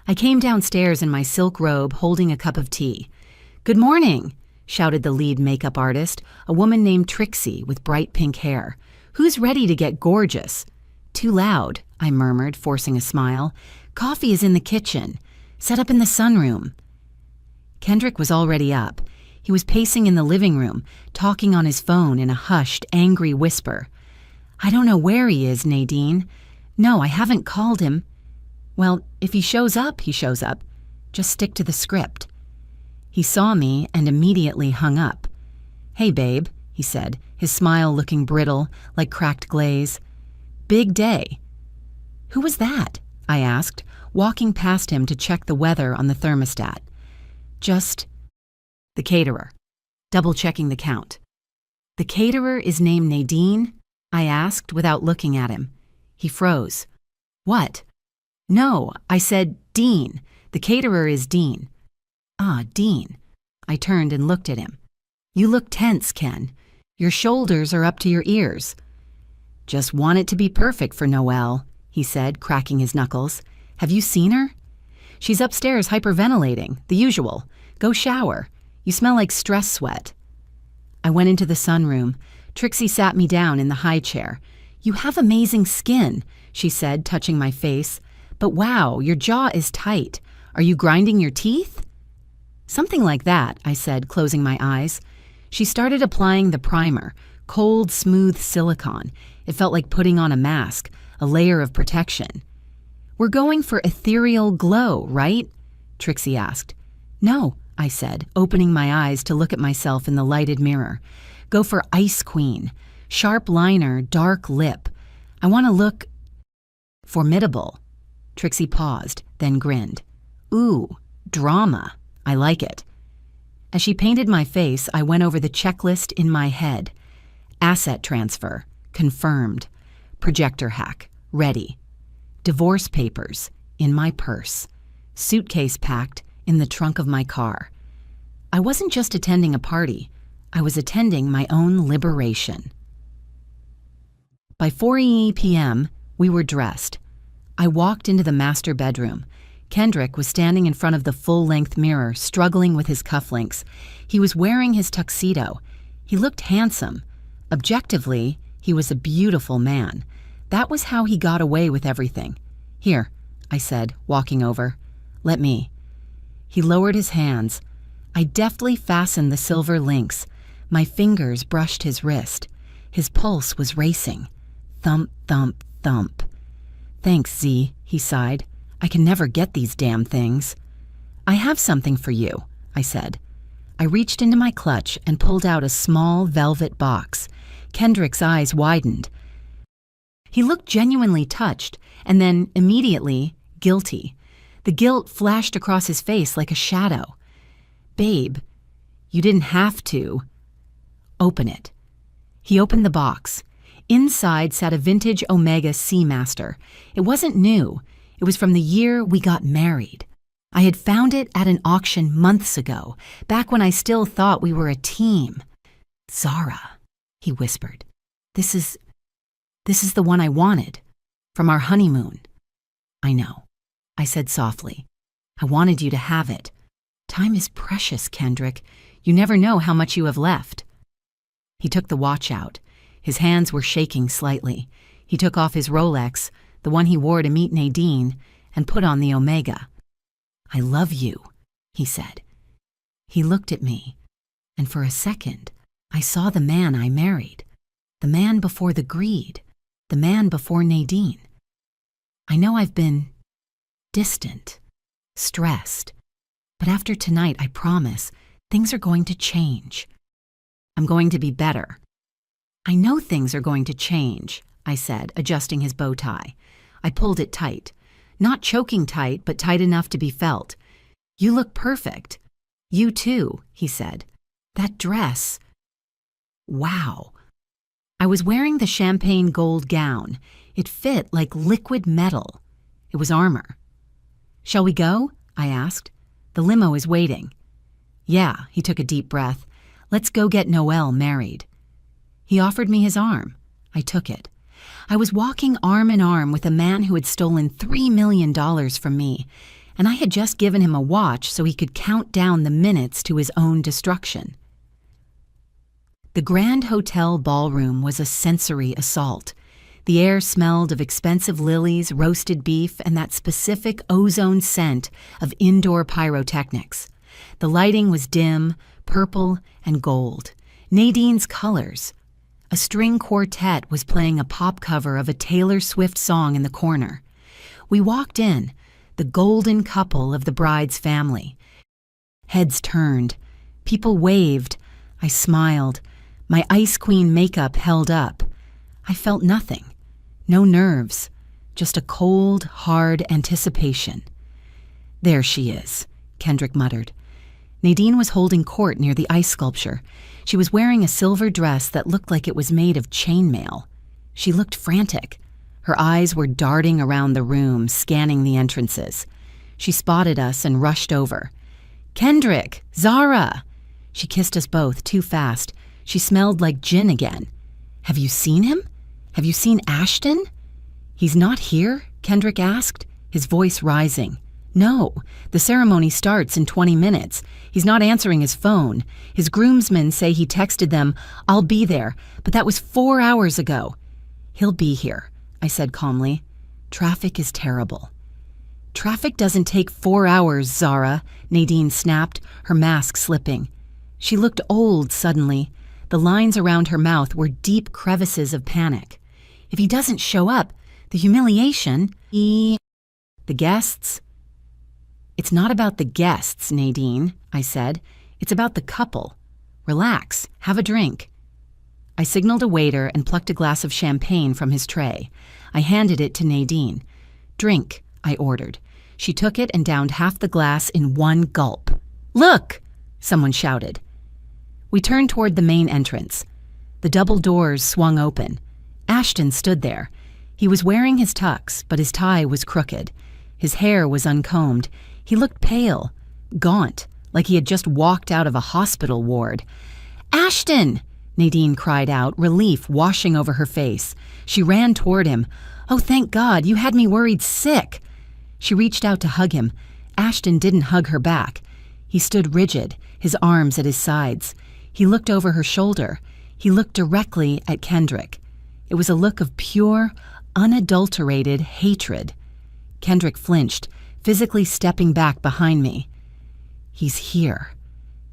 I came downstairs in my silk robe holding a cup of tea. Good morning, shouted the lead makeup artist, a woman named Trixie with bright pink hair. Who's ready to get gorgeous? Too loud, I murmured, forcing a smile. Coffee is in the kitchen. Set up in the sunroom. Kendrick was already up. He was pacing in the living room, talking on his phone in a hushed, angry whisper. I don't know where he is, Nadine. No, I haven't called him. Well, if he shows up, he shows up. Just stick to the script. He saw me and immediately hung up. Hey, babe, he said, his smile looking brittle, like cracked glaze. Big day. Who was that? I asked, walking past him to check the weather on the thermostat. Just the caterer, double-checking the count. The caterer is named Nadine? I asked without looking at him. He froze. What? No, I said Dean. The caterer is Dean. Ah, Dean. I turned and looked at him. You look tense, Ken. Your shoulders are up to your ears. Just want it to be perfect for Noelle, he said, cracking his knuckles. Have you seen her? She's upstairs hyperventilating, the usual. Go shower. You smell like stress sweat. I went into the sunroom. Trixie sat me down in the high chair. You have amazing skin, she said, touching my face. But wow, your jaw is tight. Are you grinding your teeth? Something like that, I said, closing my eyes. She started applying the primer, cold, smooth silicone. It felt like putting on a mask, a layer of protection. We're going for ethereal glow, right? Trixie asked. No, I said, opening my eyes to look at myself in the lighted mirror. Go for Ice Queen. Sharp liner, dark lip. I want to look formidable. Trixie paused, then grinned. Ooh, drama. I like it. As she painted my face, I went over the checklist in my head. Asset transfer. Confirmed. Projector hack. Ready. Divorce papers. In my purse. Suitcase packed in the trunk of my car. I wasn't just attending a party. I was attending my own liberation. By 4 p.m., we were dressed. I walked into the master bedroom. Kendrick was standing in front of the full-length mirror, struggling with his cufflinks. He was wearing his tuxedo. He looked handsome. Objectively, he was a beautiful man. That was how he got away with everything. Here, I said, walking over. Let me. He lowered his hands. I deftly fastened the silver links. My fingers brushed his wrist. His pulse was racing. Thump, thump, thump. Thanks, Z, he sighed. I can never get these damn things. I have something for you, I said. I reached into my clutch and pulled out a small velvet box. Kendrick's eyes widened. He looked genuinely touched, and then, immediately, guilty. The guilt flashed across his face like a shadow. Babe, you didn't have to. Open it. He opened the box. Inside sat a vintage Omega Seamaster. It wasn't new. It was from the year we got married. I had found it at an auction months ago, back when I still thought we were a team. Zara, he whispered. This is the one I wanted. From our honeymoon. I know, I said softly. I wanted you to have it. Time is precious, Kendrick. You never know how much you have left. He took the watch out. His hands were shaking slightly. He took off his Rolex, the one he wore to meet Nadine, and put on the Omega. I love you, he said. He looked at me, and for a second, I saw the man I married, the man before the greed, the man before Nadine. I know I've been distant, stressed, but after tonight, I promise, things are going to change. I'm going to be better. I know things are going to change, I said, adjusting his bow tie. I pulled it tight. Not choking tight, but tight enough to be felt. You look perfect. You too, he said. That dress. Wow. I was wearing the champagne gold gown. It fit like liquid metal. It was armor. Shall we go? I asked. The limo is waiting. Yeah, he took a deep breath. Let's go get Noelle married. He offered me his arm. I took it. I was walking arm in arm with a man who had stolen $3 million from me, and I had just given him a watch so he could count down the minutes to his own destruction. The Grand Hotel ballroom was a sensory assault. The air smelled of expensive lilies, roasted beef, and that specific ozone scent of indoor pyrotechnics. The lighting was dim, purple, and gold. Nadine's colors. A string quartet was playing a pop cover of a Taylor Swift song in the corner. We walked in, the golden couple of the bride's family. Heads turned. People waved. I smiled. My Ice Queen makeup held up. I felt nothing. No nerves, just a cold, hard anticipation. "There she is," Kendrick muttered. Nadine was holding court near the ice sculpture. She was wearing a silver dress that looked like it was made of chainmail. She looked frantic. Her eyes were darting around the room, scanning the entrances. She spotted us and rushed over. "Kendrick! Zara!" She kissed us both too fast. She smelled like gin again. "Have you seen him? Have you seen Ashton?" "He's not here?" Kendrick asked, his voice rising. "No, the ceremony starts in 20 minutes. He's not answering his phone. His groomsmen say he texted them, 'I'll be there,' but that was 4 hours ago." "He'll be here," I said calmly. "Traffic is terrible." "Traffic doesn't take 4 hours, Zara," Nadine snapped, her mask slipping. She looked old suddenly. The lines around her mouth were deep crevices of panic. "If he doesn't show up, the humiliation, The guests?" "It's not about the guests, Nadine," I said. "It's about the couple. Relax, have a drink." I signaled a waiter and plucked a glass of champagne from his tray. I handed it to Nadine. "Drink," I ordered. She took it and downed half the glass in one gulp. "Look!" someone shouted. We turned toward the main entrance. The double doors swung open. Ashton stood there. He was wearing his tux, but his tie was crooked. His hair was uncombed. He looked pale, gaunt, like he had just walked out of a hospital ward. "Ashton!" Nadine cried out, relief washing over her face. She ran toward him. "Oh, thank God, you had me worried sick." She reached out to hug him. Ashton didn't hug her back. He stood rigid, his arms at his sides. He looked over her shoulder. He looked directly at Kendrick. It was a look of pure, unadulterated hatred. Kendrick flinched, physically stepping back behind me. "He's here,"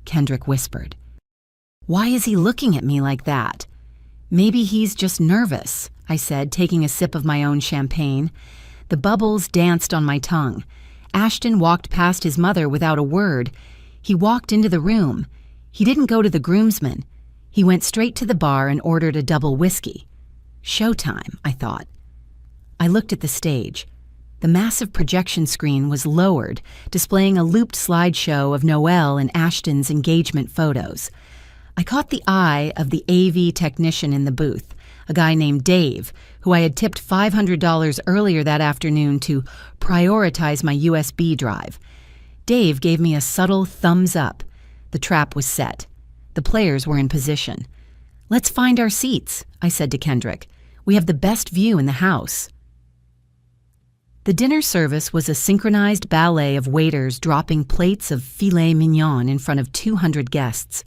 Kendrick whispered. "Why is he looking at me like that?" "Maybe he's just nervous," I said, taking a sip of my own champagne. The bubbles danced on my tongue. Ashton walked past his mother without a word. He walked into the room. He didn't go to the groomsmen. He went straight to the bar and ordered a double whiskey. Showtime, I thought. I looked at the stage. The massive projection screen was lowered, displaying a looped slideshow of Noelle and Ashton's engagement photos. I caught the eye of the AV technician in the booth, a guy named Dave, who I had tipped $500 earlier that afternoon to prioritize my USB drive. Dave gave me a subtle thumbs up. The trap was set. The players were in position. "Let's find our seats," I said to Kendrick. "We have the best view in the house." The dinner service was a synchronized ballet of waiters dropping plates of filet mignon in front of 200 guests.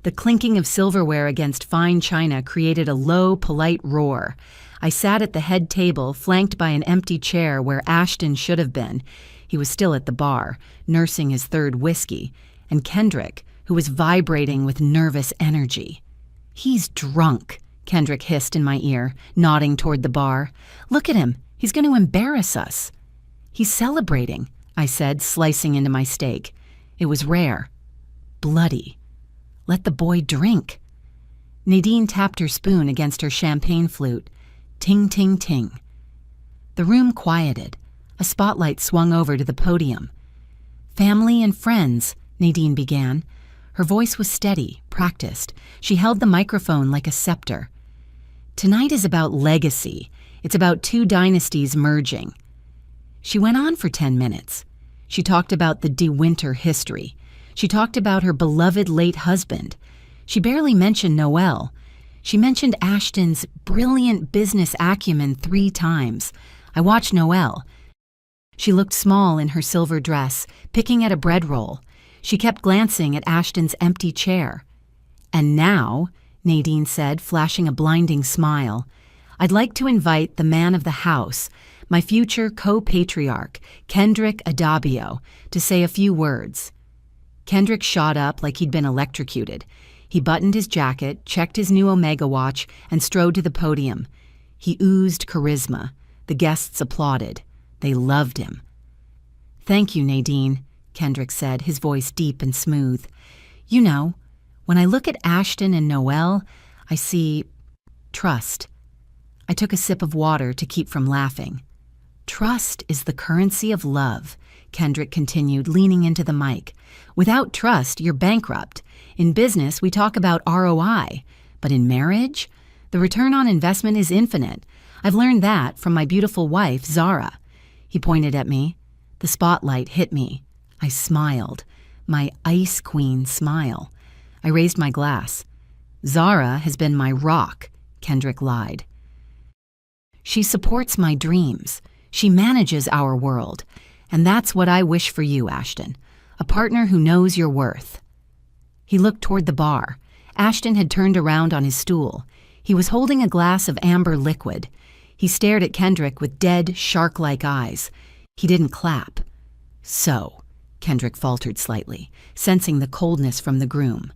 The clinking of silverware against fine china created a low, polite roar. I sat at the head table, flanked by an empty chair where Ashton should have been. He was still at the bar, nursing his third whiskey, and Kendrick, who was vibrating with nervous energy. "He's drunk," Kendrick hissed in my ear, nodding toward the bar. "Look at him. He's going to embarrass us." "He's celebrating," I said, slicing into my steak. It was rare. Bloody. "Let the boy drink." Nadine tapped her spoon against her champagne flute. Ting, ting, ting. The room quieted. A spotlight swung over to the podium. "Family and friends," Nadine began. Her voice was steady, practiced. She held the microphone like a scepter. "Tonight is about legacy. It's about two dynasties merging." She went on for 10 minutes. She talked about the De Winter history. She talked about her beloved late husband. She barely mentioned Noelle. She mentioned Ashton's brilliant business acumen 3 times. I watched Noelle. She looked small in her silver dress, picking at a bread roll. She kept glancing at Ashton's empty chair. "And now," Nadine said, flashing a blinding smile, "I'd like to invite the man of the house, my future co-patriarch, Kendrick Adabio, to say a few words." Kendrick shot up like he'd been electrocuted. He buttoned his jacket, checked his new Omega watch, and strode to the podium. He oozed charisma. The guests applauded. They loved him. "Thank you, Nadine," Kendrick said, his voice deep and smooth. "You know, when I look at Ashton and Noelle, I see trust. I took a sip of water to keep from laughing. Trust is the currency of love, Kendrick continued, leaning into the mic. Without trust, you're bankrupt. In business, we talk about ROI. But in marriage, the return on investment is infinite. I've learned that from my beautiful wife, Zara. He pointed at me. The spotlight hit me. I smiled. My ice queen smile. I raised my glass. Zara has been my rock, Kendrick lied. She supports my dreams. She manages our world. And that's what I wish for you, Ashton. A partner who knows your worth. He looked toward the bar. Ashton had turned around on his stool. He was holding a glass of amber liquid. He stared at Kendrick with dead, shark-like eyes. He didn't clap. So, Kendrick faltered slightly, sensing the coldness from the groom.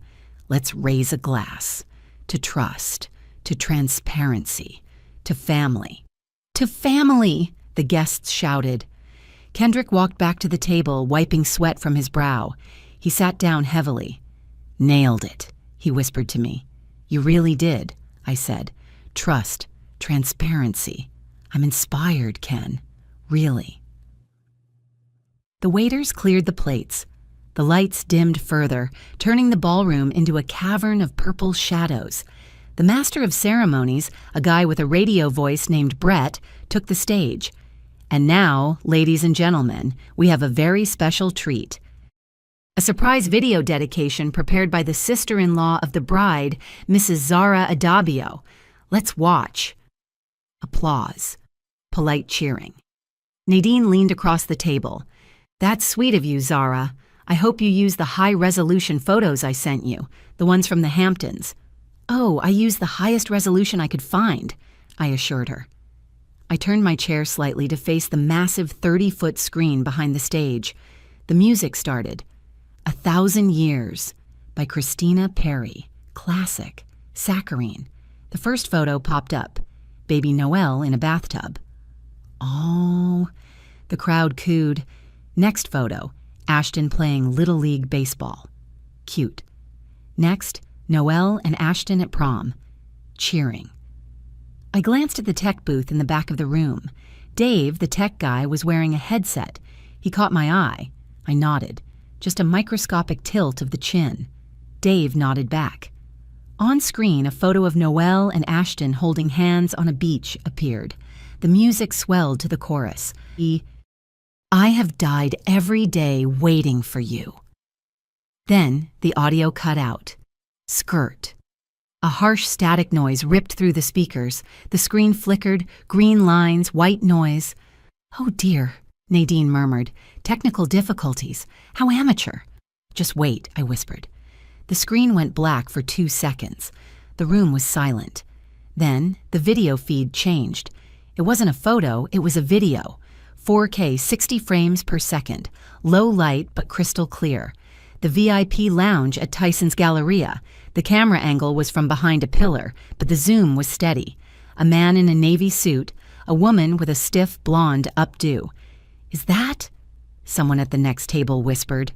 Let's raise a glass. To trust. To transparency. To family. To family! The guests shouted. Kendrick walked back to the table, wiping sweat from his brow. He sat down heavily. Nailed it, he whispered to me. You really did, I said. Trust. Transparency. I'm inspired, Ken. Really. The waiters cleared the plates. The lights dimmed further, turning the ballroom into a cavern of purple shadows. The master of ceremonies, a guy with a radio voice named Brett, took the stage. And now, ladies and gentlemen, we have a very special treat. A surprise video dedication prepared by the sister-in-law of the bride, Mrs. Zara Adabio. Let's watch. Applause. Polite cheering. Nadine leaned across the table. That's sweet of you, Zara. I hope you use the high-resolution photos I sent you, the ones from the Hamptons. Oh, I used the highest resolution I could find, I assured her. I turned my chair slightly to face the massive 30-foot screen behind the stage. The music started. 1,000 Years by Christina Perri. Classic. Saccharine. The first photo popped up. Baby Noel in a bathtub. Oh, the crowd cooed. Next photo. Ashton playing Little League baseball. Cute. Next, Noel and Ashton at prom. Cheering. I glanced at the tech booth in the back of the room. Dave, the tech guy, was wearing a headset. He caught my eye. I nodded. Just a microscopic tilt of the chin. Dave nodded back. On screen, a photo of Noel and Ashton holding hands on a beach appeared. The music swelled to the chorus. I have died every day waiting for you. Then the audio cut out. Skirt. A harsh static noise ripped through the speakers. The screen flickered, green lines, white noise. Oh dear, Nadine murmured. Technical difficulties. How amateur. Just wait, I whispered. The screen went black for 2 seconds. The room was silent. Then the video feed changed. It wasn't a photo, it was a video. 4K, 60 frames per second. Low light but crystal clear. The VIP lounge at Tyson's Galleria. The camera angle was from behind a pillar, but the zoom was steady. A man in a navy suit, a woman with a stiff blonde updo. Is that? Someone at the next table whispered.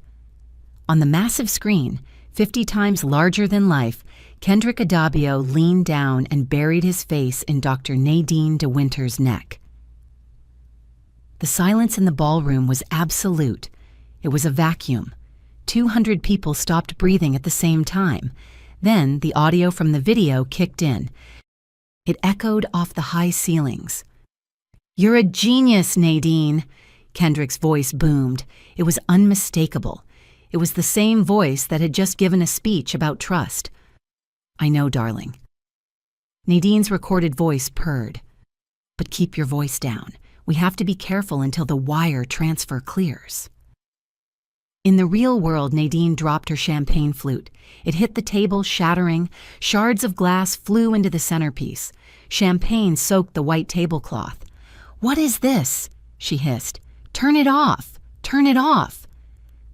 On the massive screen, 50 times larger than life, Kendrick Adabio leaned down and buried his face in Dr. Nadine de Winter's neck. The silence in the ballroom was absolute. It was a vacuum. 200 people stopped breathing at the same time. Then the audio from the video kicked in. It echoed off the high ceilings. You're a genius, Nadine, Kendrick's voice boomed. It was unmistakable. It was the same voice that had just given a speech about trust. I know, darling. Nadine's recorded voice purred. But keep your voice down. We have to be careful until the wire transfer clears. In the real world, Nadine dropped her champagne flute. It hit the table, shattering. Shards of glass flew into the centerpiece. Champagne soaked the white tablecloth. What is this? She hissed. Turn it off! Turn it off!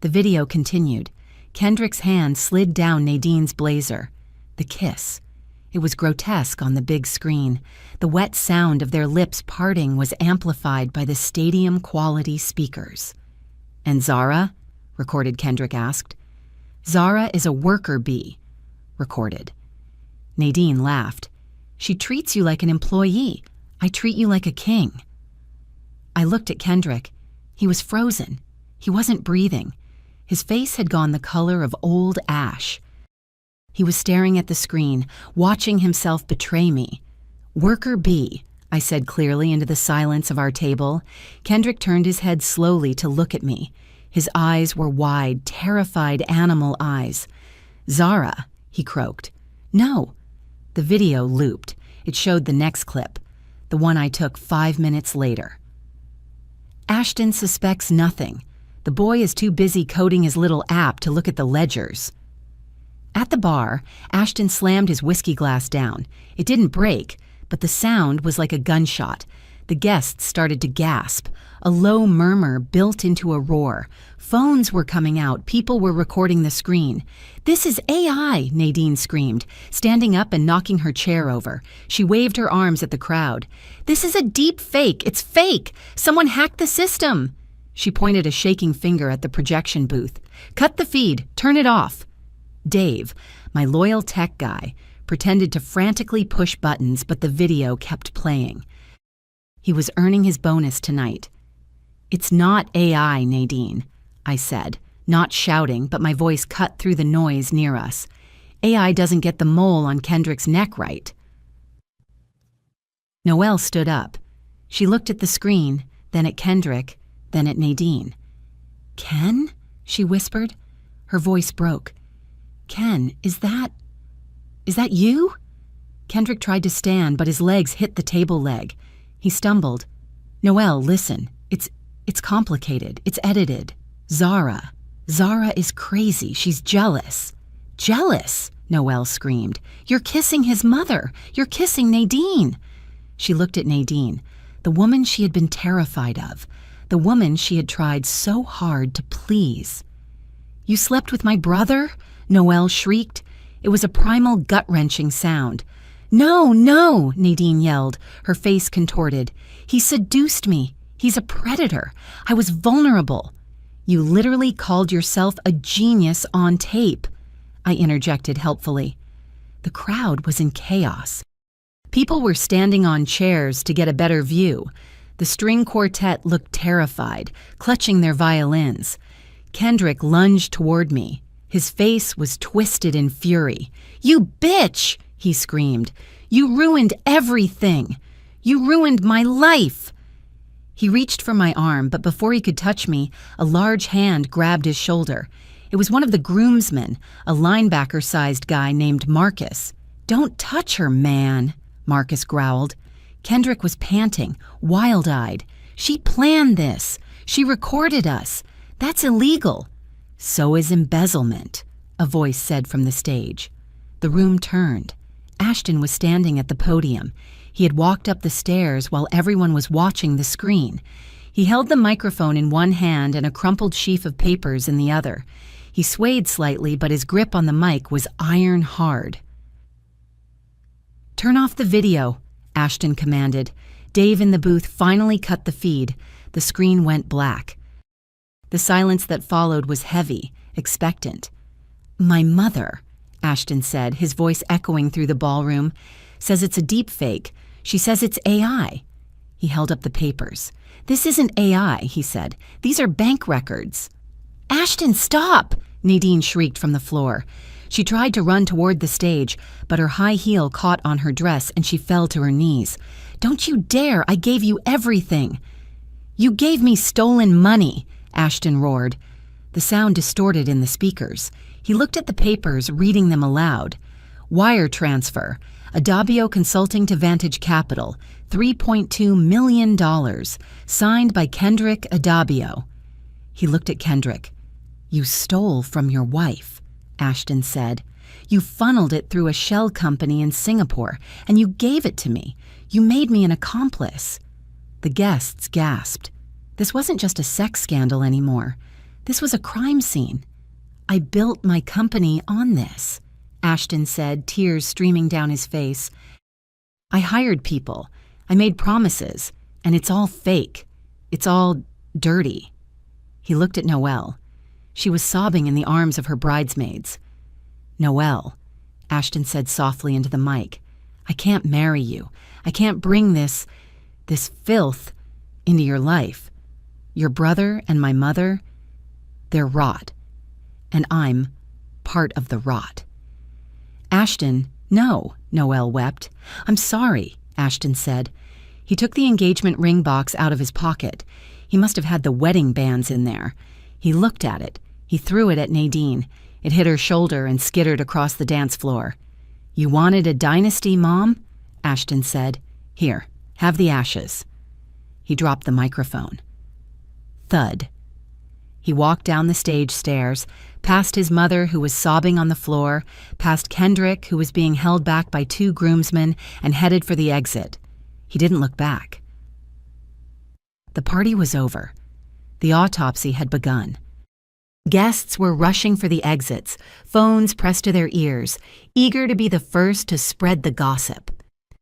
The video continued. Kendrick's hand slid down Nadine's blazer. The kiss. It was grotesque on the big screen. The wet sound of their lips parting was amplified by the stadium-quality speakers. And Zara? Recorded Kendrick asked. Zara is a worker bee. Recorded. Nadine laughed. She treats you like an employee. I treat you like a king." I looked at Kendrick. He was frozen. He wasn't breathing. His face had gone the color of old ash. He was staring at the screen, watching himself betray me. "Worker B," I said clearly into the silence of our table. Kendrick turned his head slowly to look at me. His eyes were wide, terrified animal eyes. "Zara," he croaked. "No." The video looped. It showed the next clip, the one I took 5 minutes later. "Ashton suspects nothing. The boy is too busy coding his little app to look at the ledgers." At the bar, Ashton slammed his whiskey glass down. It didn't break, but the sound was like a gunshot. The guests started to gasp. A low murmur built into a roar. Phones were coming out. People were recording the screen. "This is AI," Nadine screamed, standing up and knocking her chair over. She waved her arms at the crowd. "This is a deep fake. It's fake. Someone hacked the system." She pointed a shaking finger at the projection booth. "Cut the feed. Turn it off." Dave, my loyal tech guy, pretended to frantically push buttons, but the video kept playing. He was earning his bonus tonight. "It's not AI, Nadine," I said, not shouting, but my voice cut through the noise near us. "AI doesn't get the mole on Kendrick's neck right." Noelle stood up. She looked at the screen, then at Kendrick, then at Nadine. "Ken?" she whispered. Her voice broke. "Ken, is that you?" Kendrick tried to stand, but his legs hit the table leg. He stumbled. "Noelle, listen. It's complicated. It's edited. Zara is crazy. She's jealous." "Jealous?" Noelle screamed. "You're kissing his mother. You're kissing Nadine." She looked at Nadine, the woman she had been terrified of, the woman she had tried so hard to please. "You slept with my brother?" Noelle shrieked. It was a primal, gut-wrenching sound. "No, no," Nadine yelled, her face contorted. "He seduced me. He's a predator. I was vulnerable." "You literally called yourself a genius on tape," I interjected helpfully. The crowd was in chaos. People were standing on chairs to get a better view. The string quartet looked terrified, clutching their violins. Kendrick lunged toward me. His face was twisted in fury. "You bitch!" he screamed. "You ruined everything! You ruined my life!" He reached for my arm, but before he could touch me, a large hand grabbed his shoulder. It was one of the groomsmen, a linebacker-sized guy named Marcus. "Don't touch her, man," Marcus growled. Kendrick was panting, wild-eyed. "She planned this. She recorded us. That's illegal." "So is embezzlement," a voice said from the stage. The room turned. Ashton was standing at the podium. He had walked up the stairs while everyone was watching the screen. He held the microphone in one hand and a crumpled sheaf of papers in the other. He swayed slightly, but his grip on the mic was iron hard. "Turn off the video," Ashton commanded. Dave in the booth finally cut the feed. The screen went black. The silence that followed was heavy, expectant. "My mother," Ashton said, his voice echoing through the ballroom, "says it's a deep fake. She says it's AI." He held up the papers. "This isn't AI," he said. "These are bank records." "Ashton, stop!" Nadine shrieked from the floor. She tried to run toward the stage, but her high heel caught on her dress and she fell to her knees. "Don't you dare! I gave you everything." "You gave me stolen money," Ashton roared. The sound distorted in the speakers. He looked at the papers, reading them aloud. "Wire transfer. Adabio Consulting to Vantage Capital. $3.2 million. Signed by Kendrick Adabio." He looked at Kendrick. "You stole from your wife," Ashton said. "You funneled it through a shell company in Singapore, and you gave it to me. You made me an accomplice." The guests gasped. This wasn't just a sex scandal anymore. This was a crime scene. "I built my company on this," Ashton said, tears streaming down his face. "I hired people. I made promises. And it's all fake. It's all dirty." He looked at Noelle. She was sobbing in the arms of her bridesmaids. "Noelle," Ashton said softly into the mic, "I can't marry you. I can't bring this this filth into your life. Your brother and my mother, they're rot. And I'm part of the rot." "Ashton, no," Noelle wept. "I'm sorry," Ashton said. He took the engagement ring box out of his pocket. He must have had the wedding bands in there. He looked at it. He threw it at Nadine. It hit her shoulder and skittered across the dance floor. "You wanted a dynasty, Mom?" Ashton said. "Here, have the ashes." He dropped the microphone. Thud. He walked down the stage stairs, past his mother who was sobbing on the floor, past Kendrick who was being held back by 2 groomsmen, and headed for the exit. He didn't look back. The party was over. The autopsy had begun. Guests were rushing for the exits, phones pressed to their ears, eager to be the first to spread the gossip.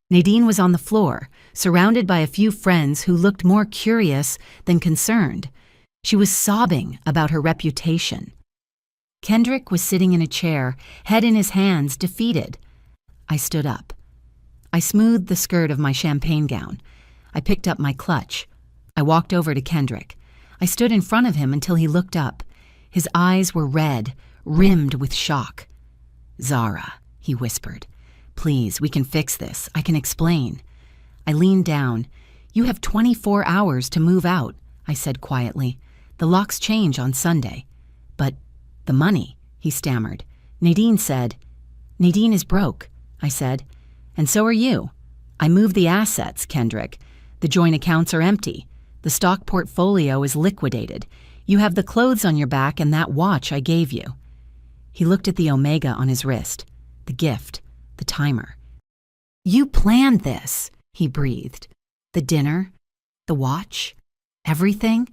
Nadine was on the floor, surrounded by a few friends who looked more curious than concerned. She was sobbing about her reputation. Kendrick was sitting in a chair, head in his hands, defeated. I stood up. I smoothed the skirt of my champagne gown. I picked up my clutch. I walked over to Kendrick. I stood in front of him until he looked up. His eyes were red, rimmed with shock. "Zara," he whispered. "Please, we can fix this. I can explain." I leaned down. "You have 24 hours to move out," I said quietly. "The locks change on Sunday." "But the money," he stammered. Nadine said. "Nadine is broke," I said. "And so are you." "I moved the assets, Kendrick. The joint accounts are empty. The stock portfolio is liquidated. You have the clothes on your back and that watch I gave you." He looked at the omega on his wrist, the gift, the timer. "You planned this," he breathed. "The dinner, the watch, everything?"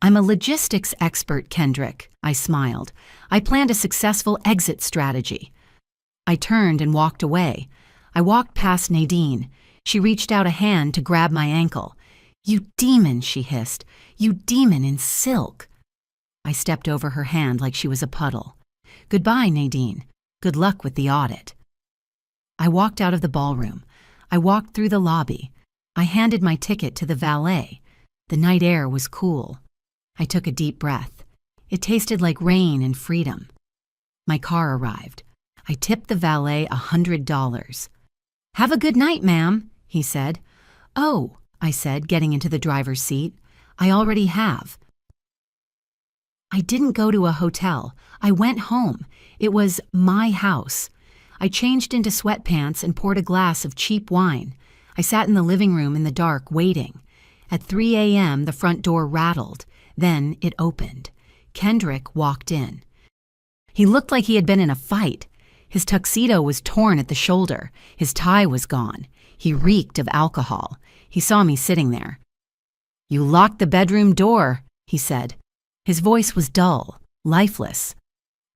"I'm a logistics expert, Kendrick," I smiled. "I planned a successful exit strategy." I turned and walked away. I walked past Nadine. She reached out a hand to grab my ankle. "You demon," she hissed. "You demon in silk." I stepped over her hand like she was a puddle. "Goodbye, Nadine. Good luck with the audit." I walked out of the ballroom. I walked through the lobby. I handed my ticket to the valet. The night air was cool. I took a deep breath. It tasted like rain and freedom. My car arrived. I tipped the valet $100. "Have a good night, ma'am," he said. "Oh," I said, getting into the driver's seat. "I already have." I didn't go to a hotel. I went home. It was my house. I changed into sweatpants and poured a glass of cheap wine. I sat in the living room in the dark, waiting. At 3 a.m., the front door rattled. Then it opened. Kendrick walked in. He looked like he had been in a fight. His tuxedo was torn at the shoulder. His tie was gone. He reeked of alcohol. He saw me sitting there. "You locked the bedroom door," he said. His voice was dull, lifeless.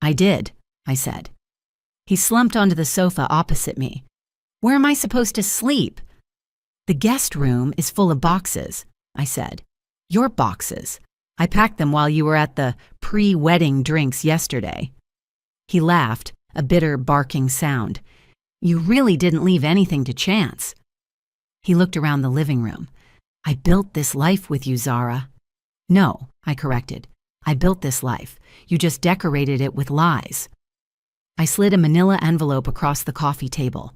"I did," I said. He slumped onto the sofa opposite me. "Where am I supposed to sleep?" "The guest room is full of boxes," I said. "Your boxes. I packed them while you were at the pre-wedding drinks yesterday." He laughed, a bitter barking sound. "You really didn't leave anything to chance." He looked around the living room. "I built this life with you, Zara." "No," I corrected. "I built this life. You just decorated it with lies." I slid a manila envelope across the coffee table.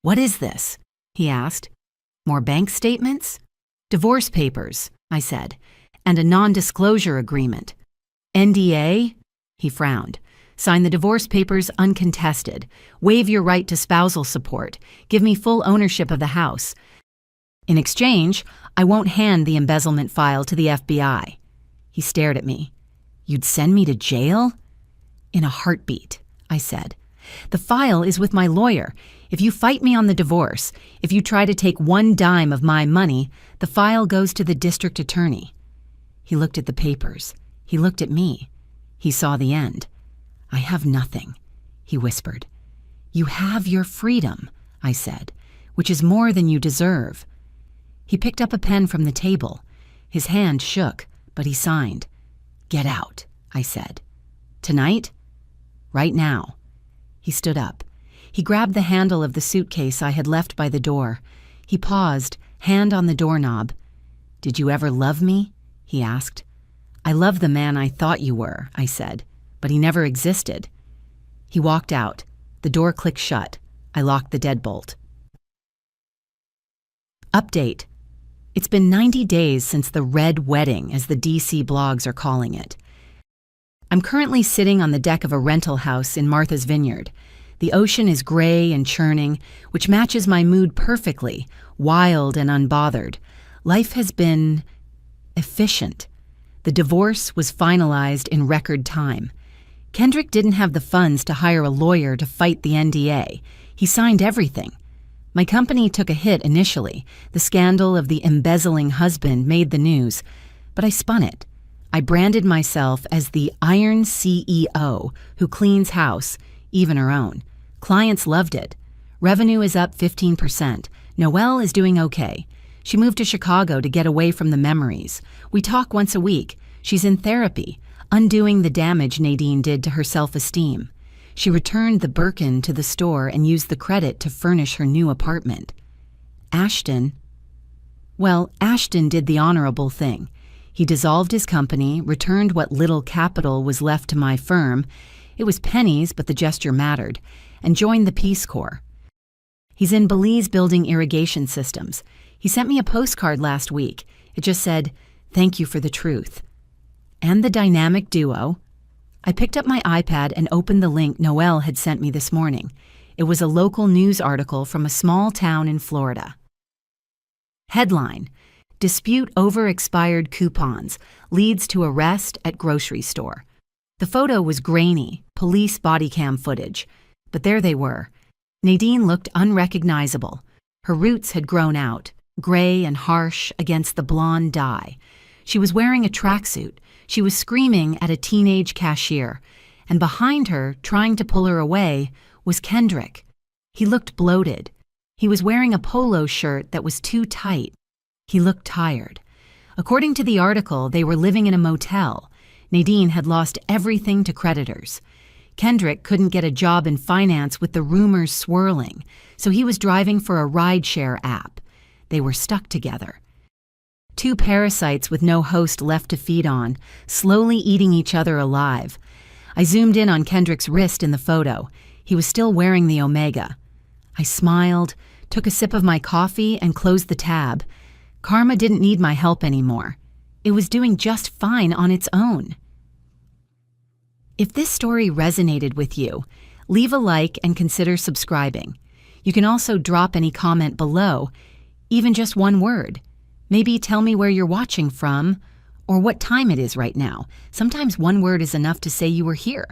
"What is this?" he asked. "More bank statements?" "Divorce papers," I said, "and a non-disclosure agreement." "NDA?" He frowned. "Sign the divorce papers uncontested. Waive your right to spousal support. Give me full ownership of the house. In exchange, I won't hand the embezzlement file to the FBI." He stared at me. "You'd send me to jail?" "In a heartbeat," I said. "The file is with my lawyer. If you fight me on the divorce, if you try to take 1 dime of my money, the file goes to the district attorney." He looked at the papers. He looked at me. He saw the end. "I have nothing," he whispered. "You have your freedom," I said, "which is more than you deserve." He picked up a pen from the table. His hand shook, but he signed. "Get out," I said. "Tonight?" "Right now." He stood up. He grabbed the handle of the suitcase I had left by the door. He paused, hand on the doorknob. "Did you ever love me?" he asked. "I love the man I thought you were," I said, "but he never existed." He walked out. The door clicked shut. I locked the deadbolt. Update. It's been 90 days since the Red Wedding, as the DC blogs are calling it. I'm currently sitting on the deck of a rental house in Martha's Vineyard. The ocean is gray and churning, which matches my mood perfectly, wild and unbothered. Life has been efficient. The divorce was finalized in record time. Kendrick didn't have the funds to hire a lawyer to fight the NDA. He signed everything. My company took a hit initially. The scandal of the embezzling husband made the news, but I spun it. I branded myself as the Iron CEO who cleans house, even her own. Clients loved it. Revenue is up 15%. Noelle is doing okay. She moved to Chicago to get away from the memories. We talk once a week. She's in therapy, undoing the damage Nadine did to her self-esteem. She returned the Birkin to the store and used the credit to furnish her new apartment. Ashton did the honorable thing. He dissolved his company, returned what little capital was left to my firm — it was pennies, but the gesture mattered — and joined the Peace Corps. He's in Belize building irrigation systems. He sent me a postcard last week. It just said, "Thank you for the truth." And the dynamic duo. I picked up my iPad and opened the link Noelle had sent me this morning. It was a local news article from a small town in Florida. Headline: Dispute over expired coupons leads to arrest at grocery store. The photo was grainy, police body cam footage, but there they were. Nadine looked unrecognizable. Her roots had grown out, gray and harsh against the blonde dye. She was wearing a tracksuit. She was screaming at a teenage cashier, and behind her, trying to pull her away, was Kendrick. He looked bloated. He was wearing a polo shirt that was too tight. He looked tired. According to the article, they were living in a motel. Nadine had lost everything to creditors. Kendrick couldn't get a job in finance with the rumors swirling, so he was driving for a rideshare app. They were stuck together. Two parasites with no host left to feed on, slowly eating each other alive. I zoomed in on Kendrick's wrist in the photo. He was still wearing the Omega. I smiled, took a sip of my coffee, and closed the tab. Karma didn't need my help anymore. It was doing just fine on its own. If this story resonated with you, leave a like and consider subscribing. You can also drop any comment below, even just one word. Maybe tell me where you're watching from or what time it is right now. Sometimes one word is enough to say you were here.